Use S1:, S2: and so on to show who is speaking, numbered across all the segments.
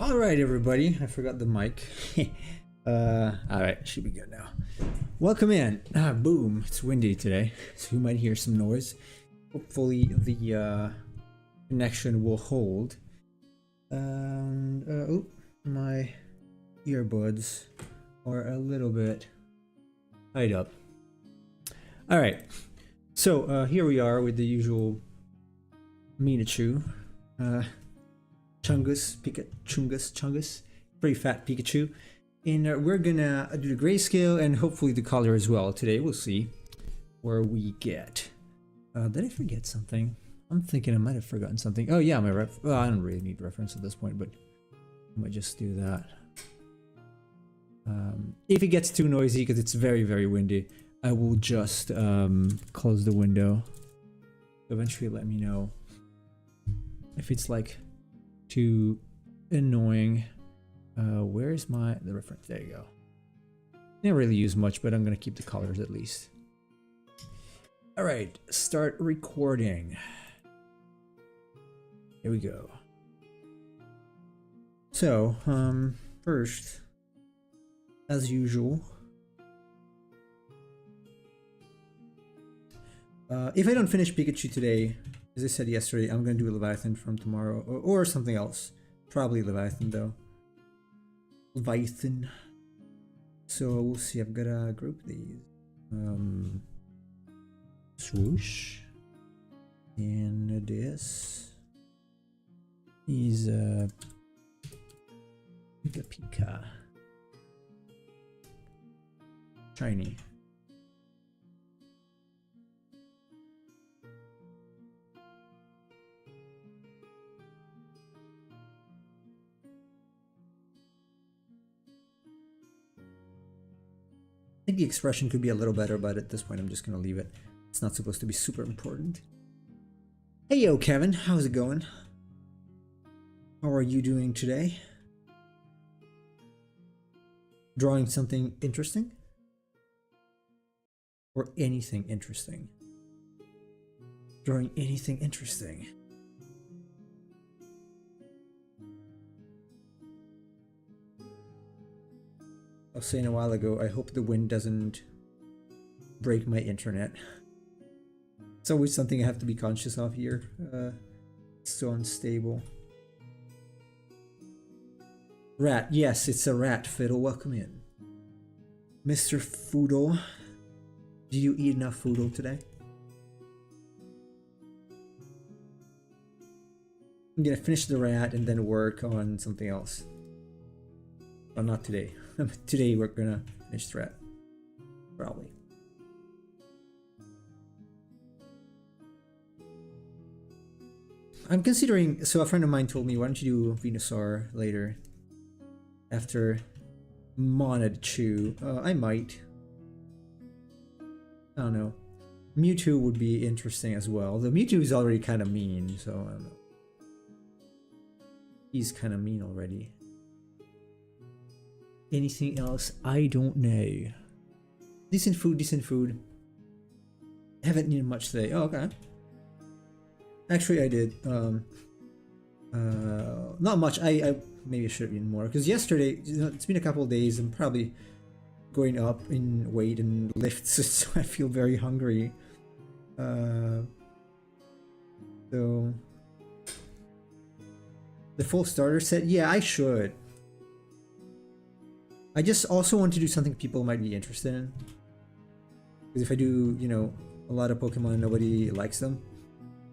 S1: All right, everybody. I forgot the mic. All right, should be good now. Welcome in. Boom. It's windy today, so you might hear some noise. Hopefully, the connection will hold. And oh, my earbuds are a little bit tied up. All right. So here we are with the usual Pikachu. Chungus, very fat Pikachu, and we're gonna do the grayscale and hopefully the color as well today. We'll see where we get. Did I forget something? I'm thinking I might have forgotten something. Oh yeah, my well, I don't really need reference at this point, but I might just do that. If it gets too noisy because it's very, very windy, I will just close the window. Eventually, let me know if it's like too annoying. Where's the reference? There you go. Didn't really use much, but I'm gonna keep the colors at least. All right, start recording. Here we go. So, first, as usual, if I don't finish Pikachu today, as I said yesterday, I'm gonna do a Leviathan from tomorrow, or something else. Probably Leviathan though. Leviathan. So we'll see. I've gotta group these. Swoosh. And this is Pika. Shiny. I think the expression could be a little better, but at this point I'm just gonna leave it. It's not supposed to be super important. Hey yo, Kevin, how's it going? How are you doing today? Drawing something interesting? Or anything interesting? Drawing anything interesting? I was saying a while ago, I hope the wind doesn't break my internet. It's always something I have to be conscious of here. It's so unstable. Rat, yes, it's a rat. Fiddle, welcome in. Mr. Foodle, did you eat enough Foodle today? I'm gonna finish the rat and then work on something else. Well, not today. Today we're gonna finish threat. Probably. I'm considering, so a friend of mine told me, why don't you do Venusaur later? After Monadchu. I might. I don't know. Mewtwo would be interesting as well. The Mewtwo is already kind of mean, so I don't know. He's kind of mean already. Anything else? I don't know. Decent food, decent food. Haven't eaten much today. Oh, okay. Actually, I did. Not much. I maybe I should have eaten more because yesterday, it's been a couple of days. I'm probably going up in weight and lifts, so I feel very hungry. So the full starter set. Yeah, I should. I just also want to do something people might be interested in. Because if I do, you know, a lot of Pokemon, nobody likes them.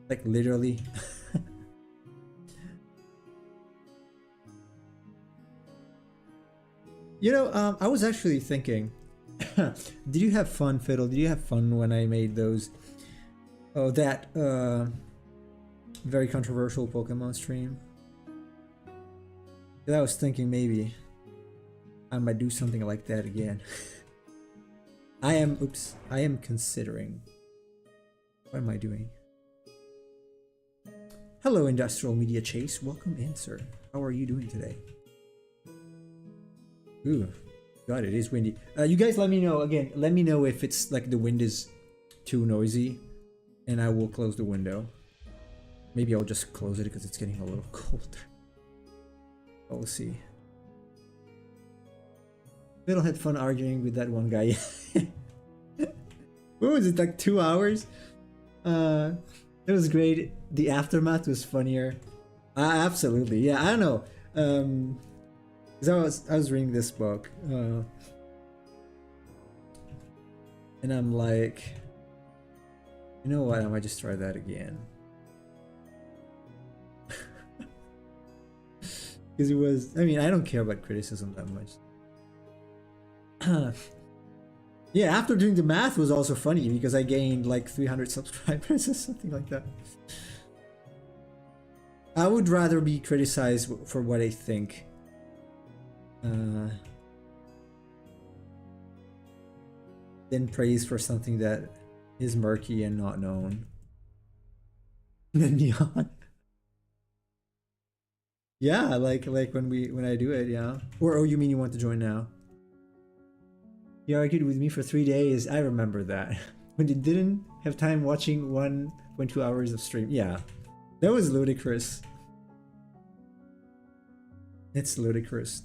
S1: Like, literally. You know, I was actually thinking, did you have fun, Fiddle? Did you have fun when I made those? Oh, that very controversial Pokemon stream? I was thinking maybe I might do something like that again. I am considering. What am I doing? Hello, Industrial Media Chase. Welcome in, sir. How are you doing today? Ooh, God, it is windy. You guys let me know, again, let me know if it's like the wind is too noisy and I will close the window. Maybe I'll just close it because it's getting a little colder. But we'll see. Fiddle had fun arguing with that one guy. What was it, like 2 hours? It was great. The aftermath was funnier. Absolutely, yeah. I don't know. Because I was reading this book, and I'm like, you know what? I might just try that again. Because it was. I mean, I don't care about criticism that much. Yeah, after doing the math was also funny because I gained like 300 subscribers or something like that. I would rather be criticized for what I think. Than praised for something that is murky and not known. Neon. Yeah, like when I do it, yeah. Or oh, you mean you want to join now? You argued with me for 3 days. I remember that. When you didn't have time watching 1.2 hours of stream. Yeah. That was ludicrous. It's ludicrous.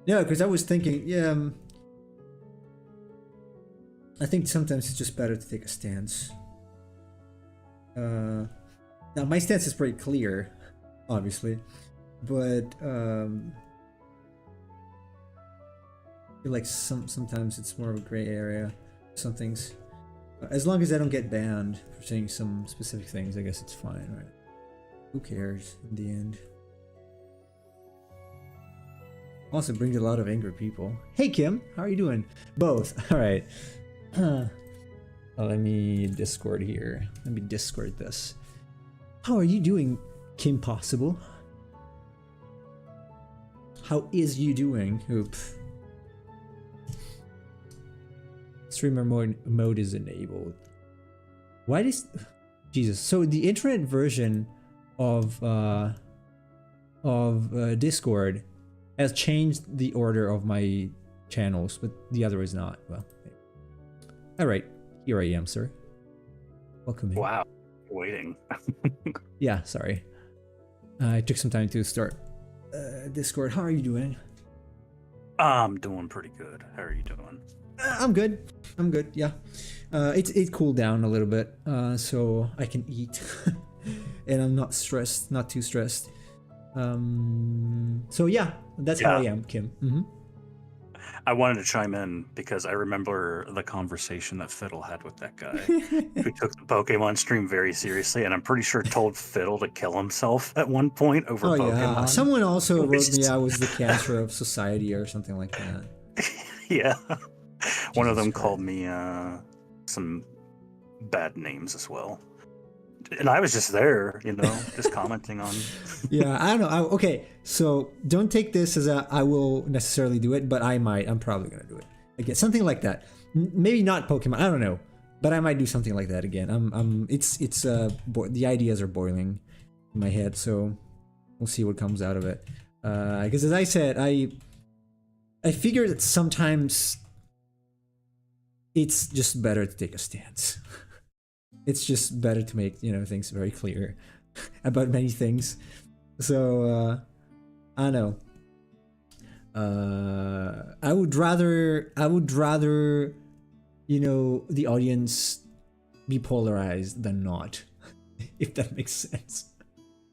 S1: Yeah, because I was thinking, yeah, I think sometimes it's just better to take a stance. Now my stance is pretty clear, obviously, but I feel like sometimes it's more of a gray area. Some things, as long as I don't get banned for saying some specific things, I guess it's fine, right? Who cares in the end? Also brings a lot of angry people. Hey Kim, how are you doing? Both. All right. Let me Discord here. Let me Discord this. How are you doing, Kim Possible? How is you doing? Oop. Streamer mode is enabled. Why does Jesus? So the internet version of Discord has changed the order of my channels, but the other is not. Well, all right, here I am, sir. Welcome in.
S2: Wow, waiting.
S1: Yeah, sorry. I took some time to start Discord. How are you doing?
S2: I'm doing pretty good. How are you doing?
S1: I'm good. I'm good. Yeah, it cooled down a little bit, so I can eat, and I'm not stressed. Not too stressed. So yeah, that's how I am, Kim. Mm-hmm.
S2: I wanted to chime in because I remember the conversation that Fiddle had with that guy who took the Pokemon stream very seriously, and I'm pretty sure told Fiddle to kill himself at one point over Pokemon.
S1: Yeah, someone also wrote me I was the cancer of society or something like that.
S2: Yeah, one of them called me some bad names as well. And I was just there, you know, just commenting on.
S1: Yeah, I don't know. Okay, so don't take this as I will necessarily do it, but I might. I'm probably gonna do it again, something like that. Maybe not Pokemon. I don't know, but I might do something like that again. The ideas are boiling in my head, so we'll see what comes out of it. Because as I said, I figure that sometimes it's just better to take a stance. It's just better to make, you know, things very clear about many things. So I don't know. I would rather, you know, the audience be polarized than not, if that makes sense.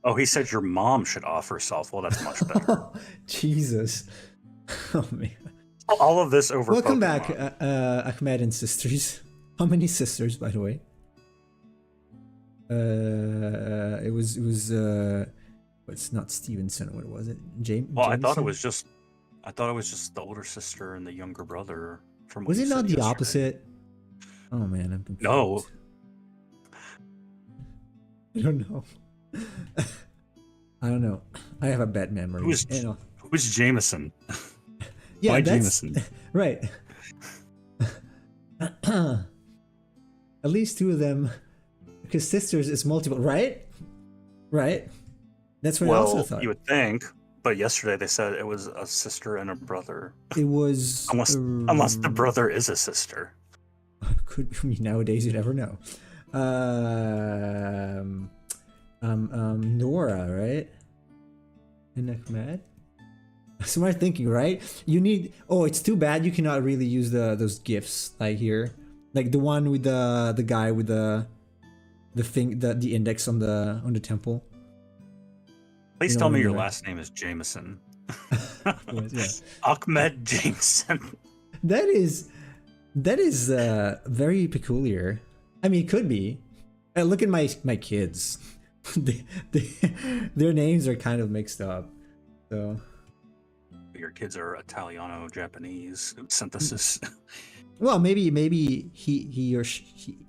S2: Oh, he said your mom should off herself. Well, that's much better.
S1: Jesus. Oh man.
S2: All of this over.
S1: Welcome
S2: Pokemon.
S1: back, Ahmed and sisters. How many sisters, by the way? It was it's not Stevenson. What was it? James.
S2: Well,
S1: Jameson?
S2: I thought it was just the older sister and the younger brother. From
S1: was it not the opposite? Oh man, I'm confused.
S2: No,
S1: I don't know. I don't know. I have a bad memory.
S2: Who's Jameson?
S1: Yeah,
S2: why
S1: that's
S2: Jameson?
S1: Right. At least two of them. Because sisters is multiple, right? Right. That's what I also thought.
S2: You would think, but yesterday they said it was a sister and a brother.
S1: It was
S2: unless the brother is a sister.
S1: Could be. Nowadays you never know. Nora, right? And Ahmed. Smart thinking, right? You need. Oh, it's too bad you cannot really use those gifs like here, like the one with the guy with the index on the temple.
S2: Please
S1: You know
S2: tell
S1: what I
S2: me
S1: mean,
S2: your
S1: right?
S2: last name is Jameson.
S1: Yeah.
S2: Ahmed Jameson.
S1: That is very peculiar. I mean, it could be. Look at my kids. They, their names are kind of mixed up. So
S2: Your kids are Italiano-Japanese synthesis.
S1: well, maybe he or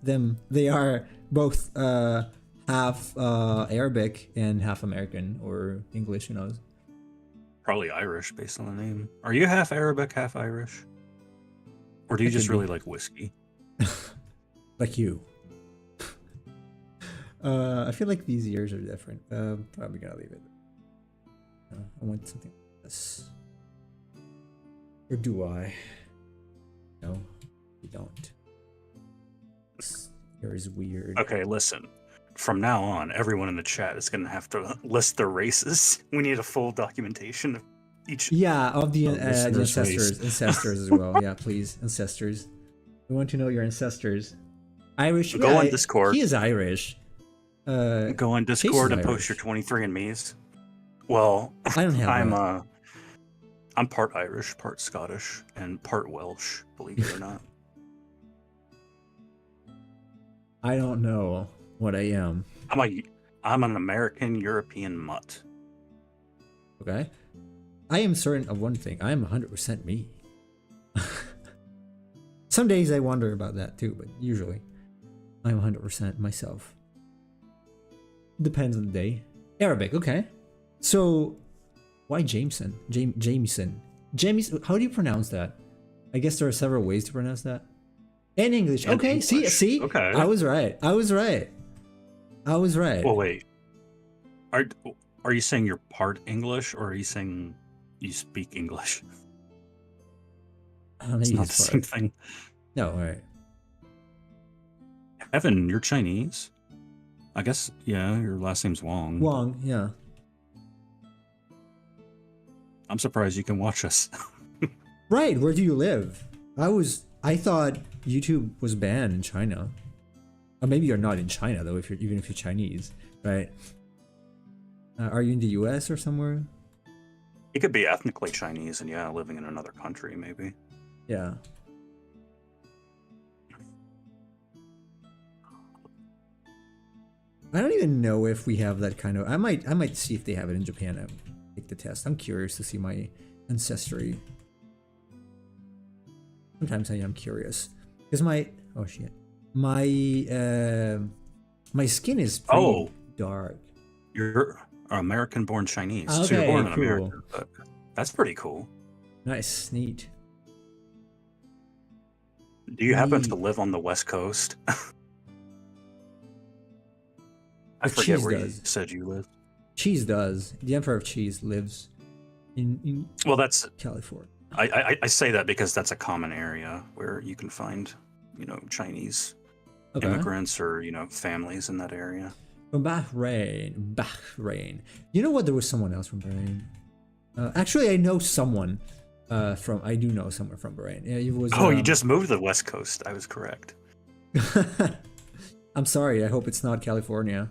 S1: them they are both half Arabic and half American or English. Who knows?
S2: Probably Irish based on the name. Are you half Arabic, half Irish? Or do you
S1: That
S2: just
S1: could be.
S2: really like whiskey?
S1: Like you. I feel like these years are different. Probably gonna leave it. I want something like this. Or do I? No, we don't. This here is weird.
S2: Okay, listen. From now on, everyone in the chat is going to have to list their races. We need a full documentation of each.
S1: Yeah, of the
S2: listener's race.
S1: ancestors as well. Yeah, please, ancestors. We want to know your ancestors. Irish.
S2: Go
S1: yeah,
S2: on Discord.
S1: He is Irish.
S2: Go on Discord and post your 23andMe's. Well,
S1: I don't have
S2: I'm part Irish, part Scottish, and part Welsh, believe it or not.
S1: I don't know what I am.
S2: I'm an American European mutt.
S1: Okay. I am certain of one thing. I am 100% me. Some days I wonder about that too, but usually I'm 100% myself. Depends on the day. Arabic, okay. So, why Jameson? Jameson. How do you pronounce that? I guess there are several ways to pronounce that. In English.
S2: In
S1: Okay,
S2: English.
S1: see?
S2: Okay.
S1: I was right.
S2: Well, wait. Are you saying you're part English, or are you saying you speak English? It's not the same thing.
S1: No, all right.
S2: Evan, you're Chinese. I guess, yeah, your last name's Wong.
S1: Wong, yeah.
S2: I'm surprised you can watch us.
S1: Right, where do you live? I thought YouTube was banned in China. Or maybe you're not in China though, even if you're Chinese, right? Are you in the US or somewhere?
S2: You could be ethnically Chinese and yeah, living in another country, maybe.
S1: Yeah. I don't even know if we have that kind of. I might see if they have it in Japan. I take the test. I'm curious to see my ancestry. Sometimes I am curious because my my skin is pretty dark.
S2: You're American-born Chinese,
S1: Okay,
S2: so you're born in
S1: cool.
S2: America. But that's pretty cool.
S1: Nice, neat.
S2: Do you happen to live on the West Coast? I forget where you said you live.
S1: Cheese does. The Emperor of Cheese lives in
S2: Well, that's
S1: California.
S2: I say that because that's a common area where you can find, Chinese immigrants or, families in that area.
S1: From Bahrain. You know what? There was someone else from Bahrain. Actually, I know someone I do know someone from Bahrain. Yeah, it was.
S2: You just moved to the West Coast. I was correct.
S1: I'm sorry. I hope it's not California.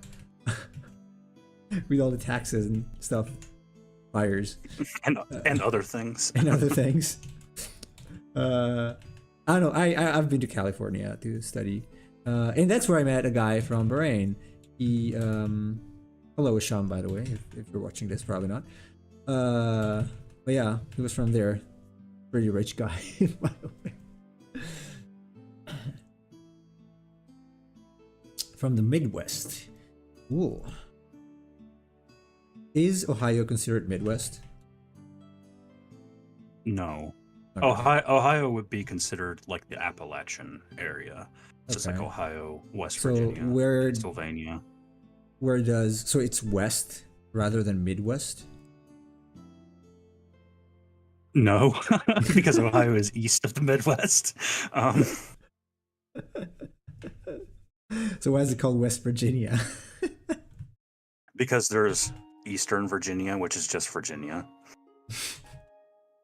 S1: With all the taxes and stuff, fires,
S2: and other things.
S1: and other things. I don't know. I've been to California to study, and that's where I met a guy from Bahrain. He hello Isham, by the way, if you're watching this, probably not. But yeah, he was from there. Pretty rich guy, by the way. From the Midwest. Ooh. Is Ohio considered Midwest?
S2: No.
S1: Okay.
S2: Ohio would be considered like the Appalachian area. So it's like Ohio, West Virginia, Pennsylvania.
S1: So it's west rather than Midwest?
S2: No, because Ohio is east of the Midwest.
S1: So why is it called West Virginia?
S2: Because there's Eastern Virginia, which is just Virginia.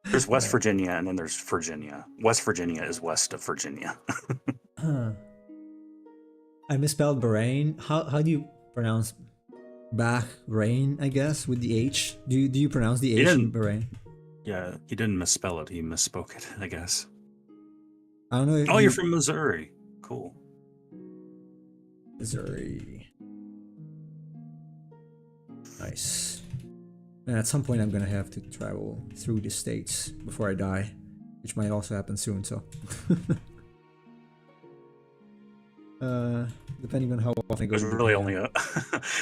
S2: There's West Virginia, and then there's Virginia. West Virginia is west of Virginia.
S1: Huh. I misspelled Bahrain. How do you pronounce Bahrain, I guess, with the H? Do you pronounce the H in Bahrain?
S2: Yeah, he didn't misspell it. He misspoke it, I guess.
S1: I don't know if
S2: you're from Missouri. Cool.
S1: Missouri. Nice. And at some point I'm gonna have to travel through the states before I die, which might also happen soon, so. Depending on how often I go.
S2: There's really only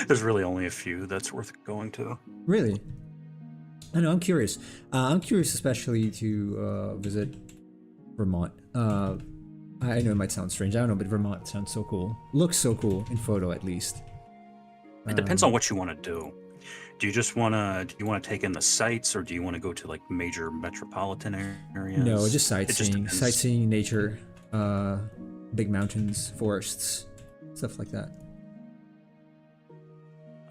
S2: there's really only a few that's worth going to.
S1: Really? I know, I'm curious. I'm curious especially to visit Vermont. I know it might sound strange, I don't know, but Vermont sounds so cool. Looks so cool, in photo at least.
S2: It depends on what you want to do. Do you just want to take in the sights, or do you want to go to like major metropolitan areas?
S1: No, just sightseeing. Sightseeing, nature, big mountains, forests, stuff like that.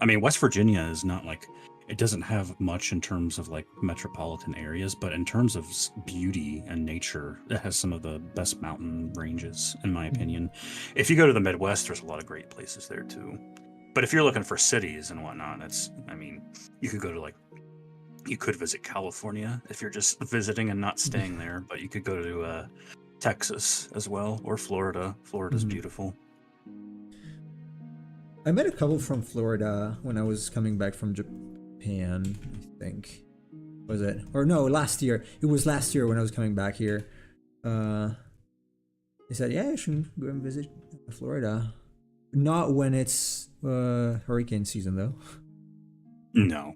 S2: I mean, West Virginia is not like, it doesn't have much in terms of like metropolitan areas, but in terms of beauty and nature, it has some of the best mountain ranges, in my opinion. If you go to the Midwest, there's a lot of great places there too. But if you're looking for cities and whatnot, you could go to you could visit California if you're just visiting and not staying there, but you could go to Texas as well, or Florida. Florida's beautiful.
S1: I met a couple from Florida when I was coming back from Japan, I think. Was it? Or no, last year. It was last year when I was coming back here. They said, yeah, you should go and visit Florida. Not when it's hurricane season, though.
S2: No.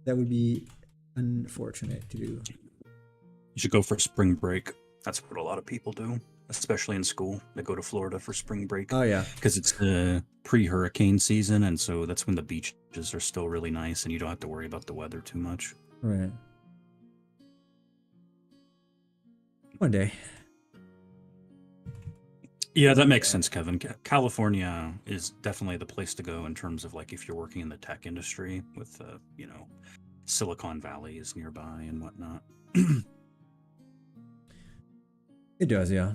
S1: That would be unfortunate to do.
S2: You should go for spring break. That's what a lot of people do, especially in school. They go to Florida for spring break.
S1: Oh, yeah.
S2: Because it's the pre-hurricane season, and so that's when the beaches are still really nice, and you don't have to worry about the weather too much.
S1: Right. One day.
S2: Yeah, that makes sense, Kevin. California is definitely the place to go in terms of like if you're working in the tech industry with, Silicon Valley is nearby and whatnot.
S1: It does, yeah.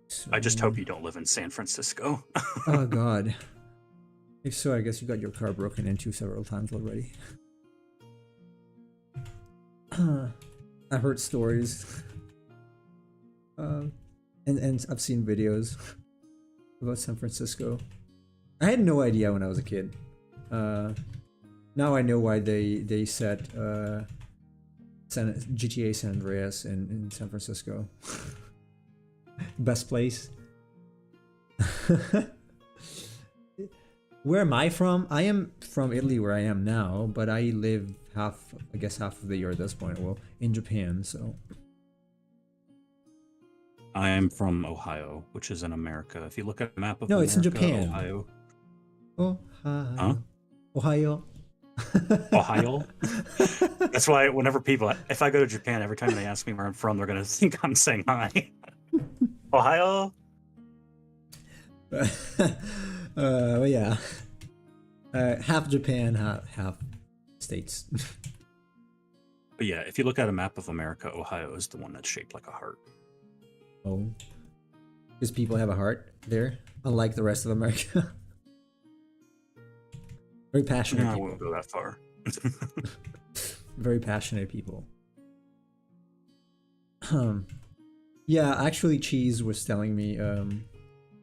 S1: So,
S2: I just hope you don't live in San Francisco.
S1: Oh, God. If so, I guess you got your car broken into several times already. I've heard stories. And I've seen videos about San Francisco. I had no idea when I was a kid. Now I know why they set GTA San Andreas in San Francisco. Best place. Where am I from? I am from Italy, where I am now, but I live half of the year at this point. Well, in Japan, so.
S2: I am from Ohio, which is in America. If you look at a map of
S1: no,
S2: America,
S1: it's in Japan.
S2: Ohio.
S1: Ohio.
S2: Huh?
S1: Ohio.
S2: Ohio. That's why whenever if I go to Japan, every time they ask me where I'm from, they're gonna think I'm saying hi. Ohio.
S1: Well, yeah. Half Japan, half States.
S2: But yeah, if you look at a map of America, Ohio is the one that's shaped like a heart.
S1: Oh, because people have a heart there, unlike the rest of America. Very passionate.
S2: No, I
S1: people.
S2: won't go that far.
S1: Very passionate people. Yeah, actually, Cheese was telling me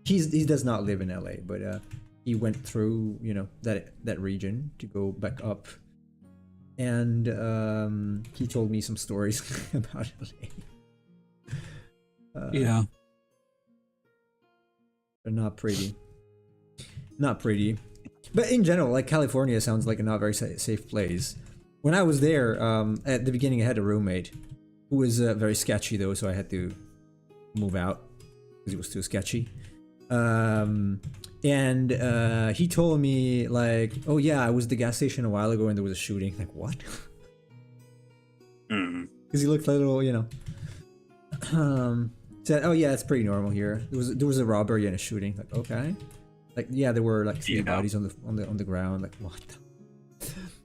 S1: he does not live in LA, but he went through that region to go back up, and he told me some stories about LA.
S2: Yeah,
S1: they're not pretty. Not pretty. But in general, like California sounds like a not very safe place. When I was there, at the beginning I had a roommate who was very sketchy though, so I had to move out because it was too sketchy. And he told me like, oh yeah, I was at the gas station a while ago and there was a shooting. Like, what? Because he looked a little, said, oh yeah, it's pretty normal here. There was a robbery and a shooting. Like, okay. Like, yeah, there were like 3
S2: Yeah.
S1: bodies on the ground. Like, what?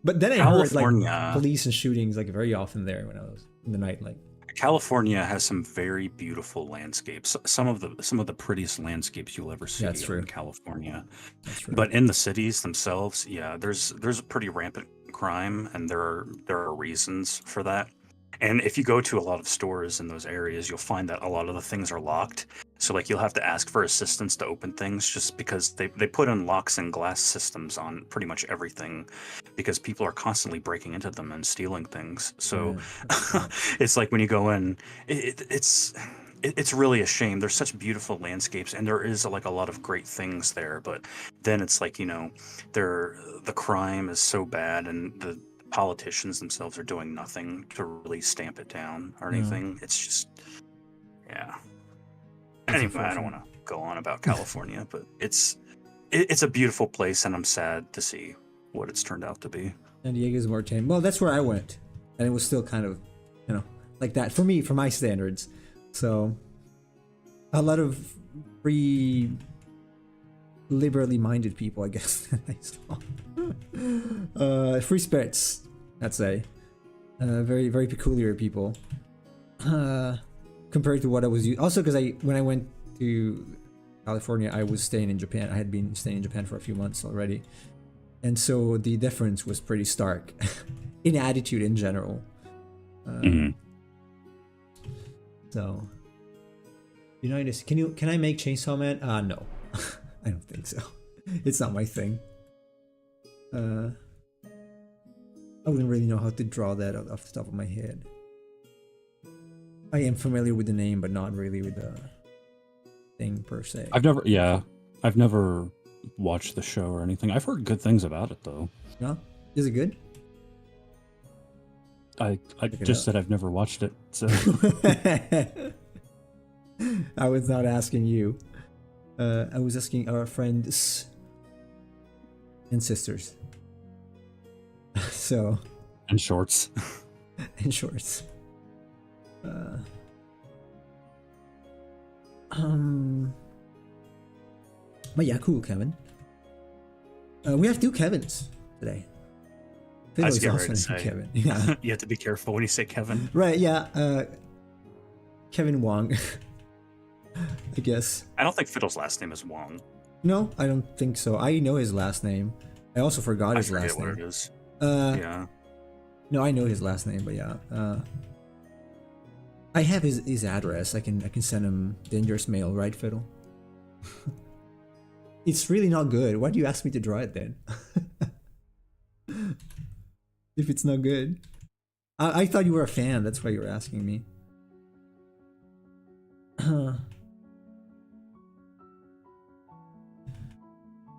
S1: But then I heard like
S2: California.
S1: police and shootings like very often there when I was in the night. Like,
S2: California has some very beautiful landscapes. Some of the prettiest landscapes you'll ever see
S1: That's true.
S2: in California.
S1: that's true.
S2: But in the cities themselves, yeah, there's a pretty rampant crime, and there are reasons for that. And if you go to a lot of stores in those areas, you'll find that a lot of the things are locked. So like you'll have to ask for assistance to open things, just because they put in locks and glass systems on pretty much everything, because people are constantly breaking into them and stealing things. So
S1: Yeah.
S2: it's like when you go in, it's really a shame. There's such beautiful landscapes, and there is like a lot of great things there, but then it's like, the crime is so bad, and the politicians themselves are doing nothing to really stamp it down or
S1: Yeah.
S2: anything. It's just, yeah.
S1: That's
S2: Anyway, I don't want to go on about California, but it's a beautiful place, and I'm sad to see what it's turned out to be.
S1: San Diego's more tame. Well, that's where I went, and it was still kind of, like that for me, for my standards. So, a lot of free, liberally minded people, I guess, that I saw. Free spirits, I'd say. Very, very peculiar people. Compared to what I was also, because when I went to California, I was staying in Japan. I had been staying in Japan for a few months already, and so the difference was pretty stark in attitude in general. So, can I make Chainsaw Man? No, I don't think so. It's not my thing. I wouldn't really know how to draw that off the top of my head. I am familiar with the name, but not really with the thing per se.
S3: I've never watched the show or anything. I've heard good things about it though.
S1: No? Is it good?
S3: I just said I've never watched it. So
S1: I was not asking you. I was asking our friends and sisters. So.
S3: And shorts.
S1: And shorts. But yeah, cool, Kevin. We have 2 Kevins today.
S2: I was getting
S1: also
S2: ready to
S1: named
S2: say,
S1: Kevin. Yeah.
S2: you have to be careful when you say Kevin.
S1: Right, yeah. Kevin Wong. I guess.
S2: I don't think Fiddle's last name is Wong.
S1: No, I don't think so. I know his last name. I also forgot his last name.
S2: I forget what it is.
S1: Yeah. No, I know his last name, but yeah. I have his address. I can send him dangerous mail, right, Fiddle? It's really not good. Why do you ask me to draw it then? If it's not good. I thought you were a fan. That's why you were asking me.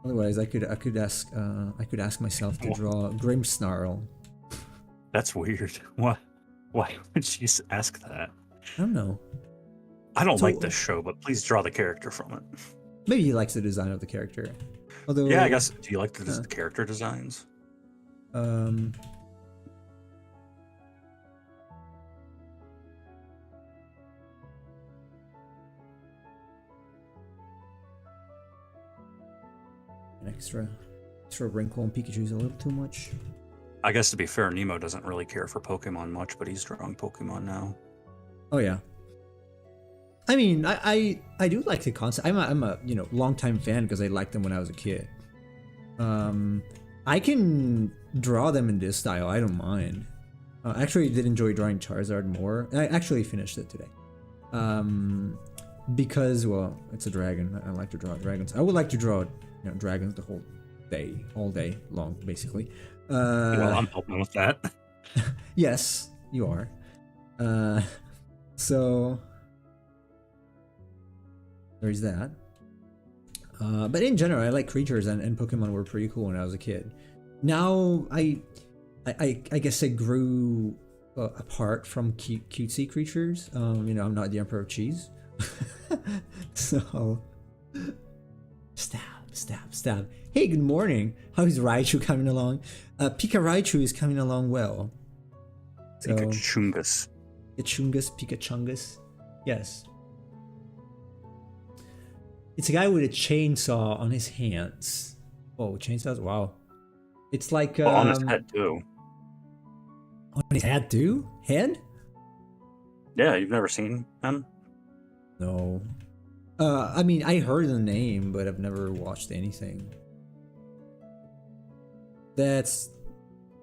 S1: Otherwise, I could ask myself to draw Grimmsnarl.
S2: That's weird. Why would you ask that?
S1: I don't know.
S2: I don't like this show, but please draw the character from it.
S1: Maybe he likes the design of the character. Although,
S2: yeah, I guess. Do you like the character designs?
S1: An extra wrinkle on Pikachu is a little too much.
S2: I guess to be fair, Nemo doesn't really care for Pokemon much, but he's drawing Pokemon now.
S1: Oh yeah. I mean, I do like the concept. I'm a longtime fan because I liked them when I was a kid. I can draw them in this style. I don't mind. Actually, I did enjoy drawing Charizard more. I actually finished it today. Because, well, it's a dragon. I like to draw dragons. I would like to draw dragons the whole day, all day long, basically.
S2: Well, I'm helping with that.
S1: Yes, you are. So there's that. But in general, I like creatures, and Pokemon were pretty cool when I was a kid. Now I guess I grew apart from cutesy creatures. I'm not the Emperor of Cheese. So stab. Hey, good morning. How's Raichu coming along? Pika Raichu is coming along well. So,
S2: Pikachungus.
S1: Pikachungus. Yes. It's a guy with a chainsaw on his hands. Oh, chainsaws! Wow. It's like
S2: Well, on his head too.
S1: On his head too? Head?
S2: Yeah, you've never seen him?
S1: No. I mean, I heard the name, but I've never watched anything. That's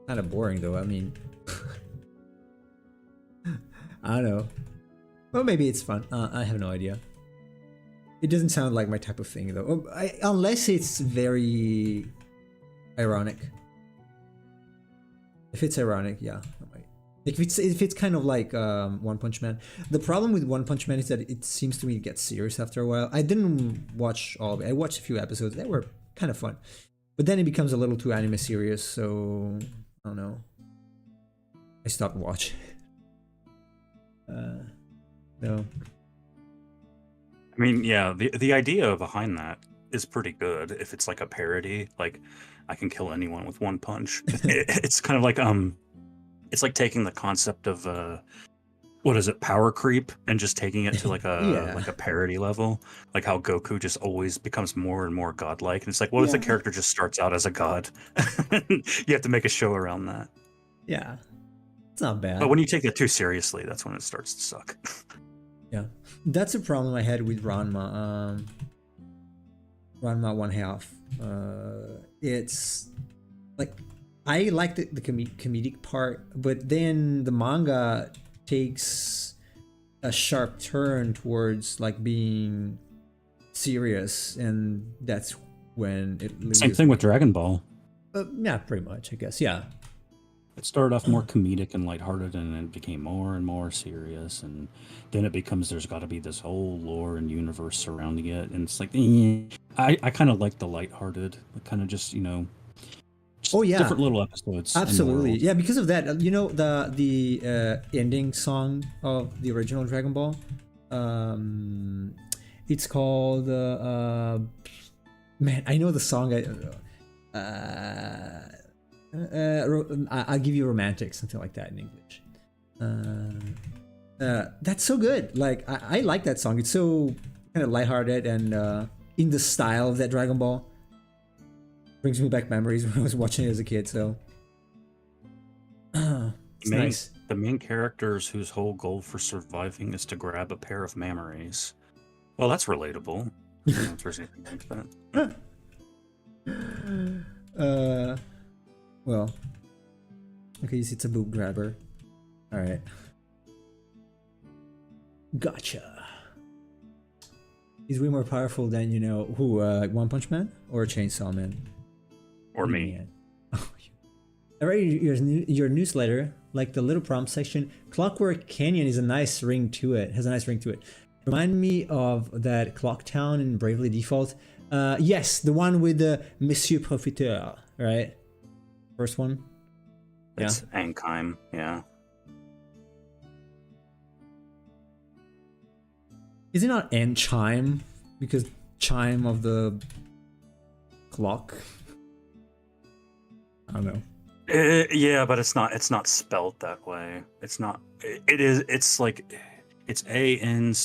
S1: kind of boring, though. I mean, I don't know. Well, maybe it's fun. I have no idea. It doesn't sound like my type of thing, though. Unless it's very ironic. If it's ironic, yeah, I might. Like if it's kind of like One Punch Man. The problem with One Punch Man is that it seems to me to get serious after a while. I didn't watch all of it. I watched a few episodes. They were kind of fun. But then it becomes a little too anime serious, so I don't know. I stopped watching. No.
S2: I mean, yeah, the idea behind that is pretty good. If it's like a parody, like I can kill anyone with one punch. It's kind of like it's like taking the concept of what is it, power creep, and just taking it to like a like a parody level, like how Goku just always becomes more and more godlike. And it's like, what if the character just starts out as a god? You have to make a show around that.
S1: Yeah, it's not bad.
S2: But when you take that too seriously, that's when it starts to suck.
S1: Yeah, that's a problem I had with Ranma. Ranma 1/2. It's like I like the comedic part, but then the manga takes a sharp turn towards like being serious, and that's when it loses.
S3: Same thing with Dragon Ball.
S1: Yeah, pretty much, I guess. Yeah.
S3: It started off more comedic and lighthearted, and then it became more and more serious, and then it becomes there's got to be this whole lore and universe surrounding it, and it's like I kind of like the lighthearted, kind of just different little episodes.
S1: Absolutely, yeah. Because of that, the ending song of the original Dragon Ball, it's called man, I know the song. I'll give you romantic, something like that in English. That's so good. Like I like that song. It's so kind of lighthearted and in the style of that Dragon Ball. Brings me back memories when I was watching it as a kid. So it's nice.
S2: The main characters whose whole goal for surviving is to grab a pair of memories. Well, that's relatable. I don't know if there's anything like that.
S1: Well, okay, it's a boob grabber. All right, gotcha. He's way more powerful than who? One Punch Man or Chainsaw Man?
S2: Or me.
S1: I read your newsletter, like the little prompt section. Clockwork Canyon is a nice ring to it. Has a nice ring to it. Remind me of that Clock Town in Bravely Default. Yes, the one with the Monsieur Profiteur, right? First one.
S2: It's Ankheim, yeah.
S1: Is it not Chime? Because chime of the clock. I don't know.
S2: Yeah, but it's not spelled that way. It's not. It is. It's like it's Ancheim.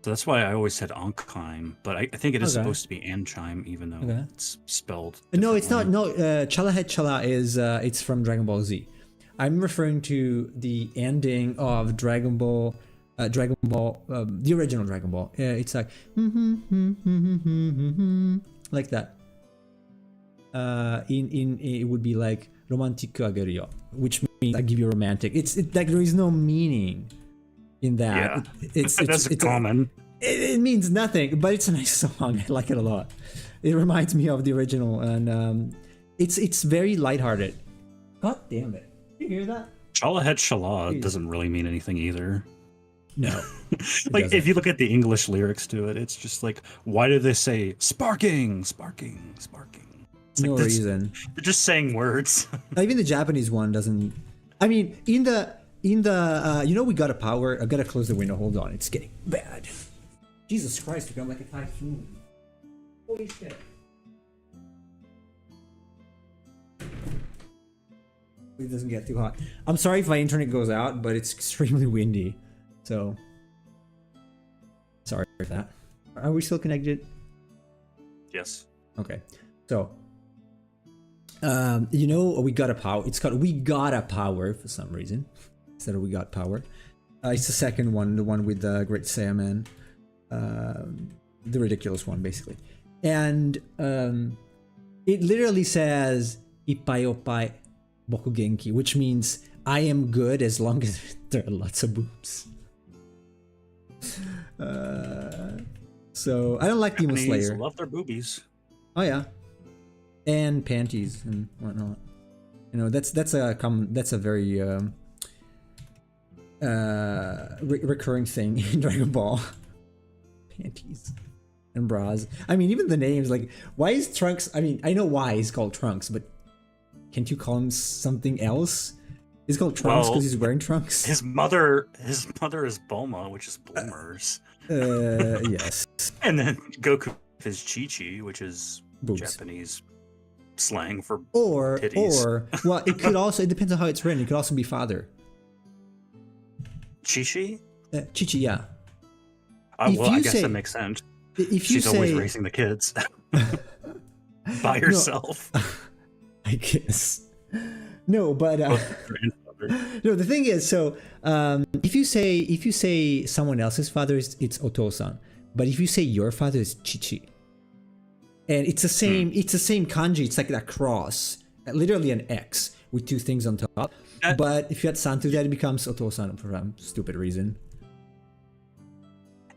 S2: So that's why I always said Ankheim, but I think it is supposed to be Anchime, even though it's spelled.
S1: No, it's not. No, Chala Het Chala is it's from Dragon Ball Z. I'm referring to the ending of Dragon Ball, the original Dragon Ball. It's like like that. In it would be like romantic agerio, which means I give you romantic. It's like there is no meaning in that.
S2: Yeah,
S1: it's
S2: that's common.
S1: It means nothing, but it's a nice song. I like it a lot. It reminds me of the original, and it's very lighthearted. God damn it! You hear that?
S3: Chala Het Chala doesn't really mean anything either.
S1: No.
S3: Like if you look at the English lyrics to it, it's just like, why do they say sparking, sparking, sparking? It's
S1: no
S3: like
S1: reason.
S2: They're just saying words.
S1: Even the Japanese one doesn't. I mean, in the we got a power. I gotta close the window. Hold on, it's getting bad. Jesus Christ, we're going like a typhoon. Holy shit. It doesn't get too hot. I'm sorry if my internet goes out, but it's extremely windy. So, sorry. that. Are we still connected?
S2: Yes.
S1: Okay. So, we got a power. It's called We Got a Power for some reason. Instead of We Got Power. It's the second one, the one with the Great Saiyaman. The ridiculous one, basically. And it literally says Ippai oppai boku genki, which means I am good as long as there are lots of boobs. So I don't like Demon
S2: Japanese
S1: Slayer.
S2: love their boobies.
S1: Oh yeah, and panties and whatnot. That's a very recurring thing in Dragon Ball. Panties and bras. I mean, even the names, like, why is Trunks? I mean, I know why he's called Trunks, but can't you call him something else? He's called Trunks because he's wearing trunks.
S2: His mother is Bulma, which is bloomers.
S1: Yes.
S2: And then Goku is Chi-Chi, which is
S1: Boobs.
S2: Japanese slang for
S1: Or
S2: titties.
S1: Well, it could also, it depends on how it's written. It could also be father.
S2: Chi-Chi?
S1: Chi-Chi, yeah.
S2: Well, I guess that makes sense. She's always raising the kids by herself.
S1: I guess. No, but no. The thing is, so if you say someone else's father, it's Otosan, but if you say your father, is Chichi, and it's the same. It's the same kanji. It's like that cross, literally an X with two things on top. But if you had Santu, that it becomes Otosan for some stupid reason.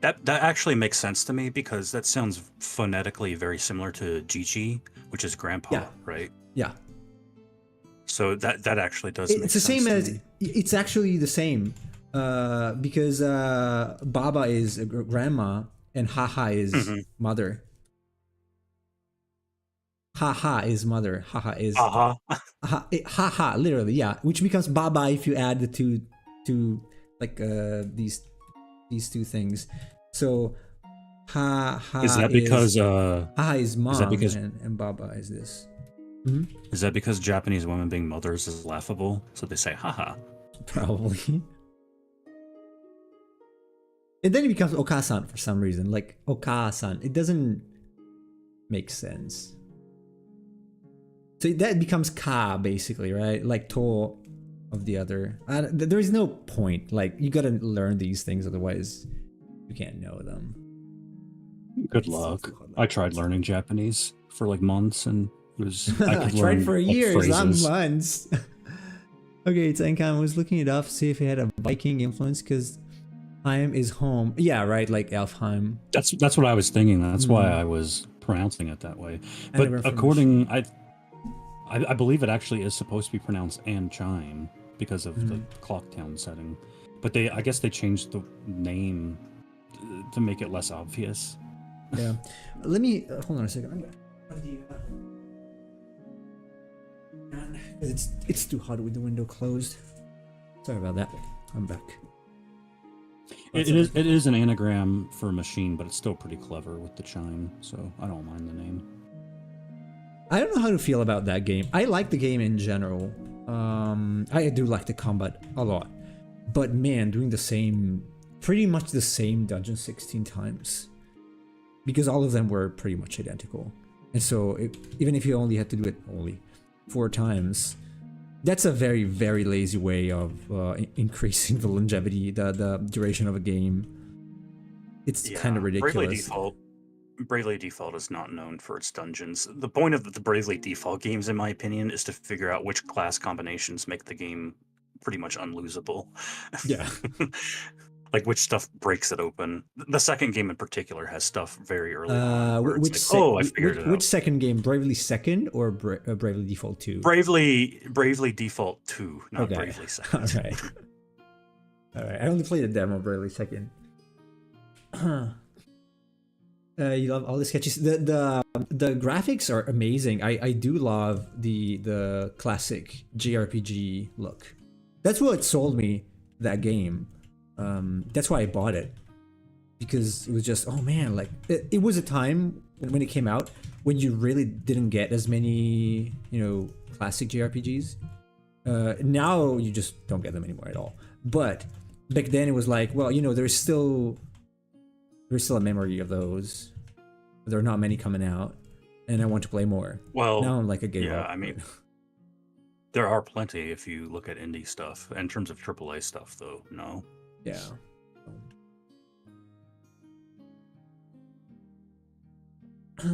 S2: That actually makes sense to me because that sounds phonetically very similar to Jichi, which is grandpa, right?
S1: Yeah.
S2: So that actually does.
S1: It's the same as. It's actually the same, because Baba is grandma and Haha is mother. Haha is mother. Haha is. Haha, literally, yeah. Which becomes Baba if you add the two like these two things. So Ha
S3: is that because
S1: Haha is mom,
S3: is that because,
S1: and Baba is this.
S3: Is that because Japanese women being mothers is laughable, so they say haha?
S1: Probably. And then it becomes Okasan for some reason, like Okasan. It doesn't make sense. So that becomes Ka, basically, right? Like To of the other. There is no point. Like, you gotta learn these things, otherwise you can't know them.
S3: Good luck. I tried learning Japanese for like months, and it was I
S1: tried for years, not
S3: phrases.
S1: months. Okay, Tenkan was looking it up, see if it had a Viking influence, because Heim is home. Yeah, right, like Elfheim.
S3: That's what I was thinking. That's why I was pronouncing it that way. But according, I believe it actually is supposed to be pronounced Anchime because of the Clocktown setting. But I guess they changed the name to make it less obvious.
S1: Yeah. Let me hold on a second. It's too hot with the window closed. Sorry about that. I'm back.
S3: It is an anagram for machine, but it's still pretty clever with the chime, so I don't mind the name.
S1: I don't know how to feel about that game. I like the game in general. I do like the combat a lot. But man, doing pretty much the same dungeon 16 times. Because all of them were pretty much identical. And so even if you only had to do it only 4 times, that's a very, very lazy way of increasing the longevity, the duration of a game. It's kind of ridiculous.
S2: Bravely Default is not known for its dungeons. The point of the Bravely Default games, in my opinion, is to figure out which class combinations make the game pretty much unlosable.
S1: Yeah.
S2: Like which stuff breaks it open. The second game in particular has stuff very early on. I figured it out.
S1: Which second game? Bravely Second or Bravely Default 2?
S2: Bravely Default 2, not Bravely Second.
S1: All right. I only played the demo Bravely Second. You love all the sketches. The graphics are amazing. I do love the classic JRPG look. That's what sold me that game. That's why I bought it, because it was just, oh man, like it was a time when it came out when you really didn't get as many classic JRPGs. Now you just don't get them anymore at all. But back then it was like, well, there's still There's still a memory of those. There are not many coming out, and I want to play more.
S2: Well,
S1: Now I'm like a gave
S2: yeah,
S1: up.
S2: I mean, there are plenty if you look at indie stuff. In terms of AAA stuff, though, no.
S1: Yeah. I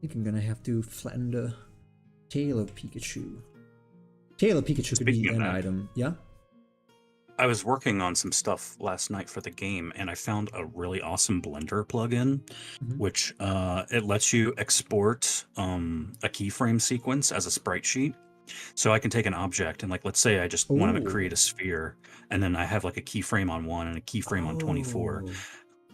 S1: think I'm gonna have to flatten the tail of Pikachu. Tail of Pikachu could be
S2: Speaking of
S1: an
S2: that,
S1: item. Yeah?
S2: I was working on some stuff last night for the game, and I found a really awesome Blender plugin,
S1: Mhm.
S2: which it lets you export a keyframe sequence as a sprite sheet. So I can take an object and, like, let's say I just want to create a sphere, and then I have like a keyframe on 1 and a keyframe on 24.
S1: Oh.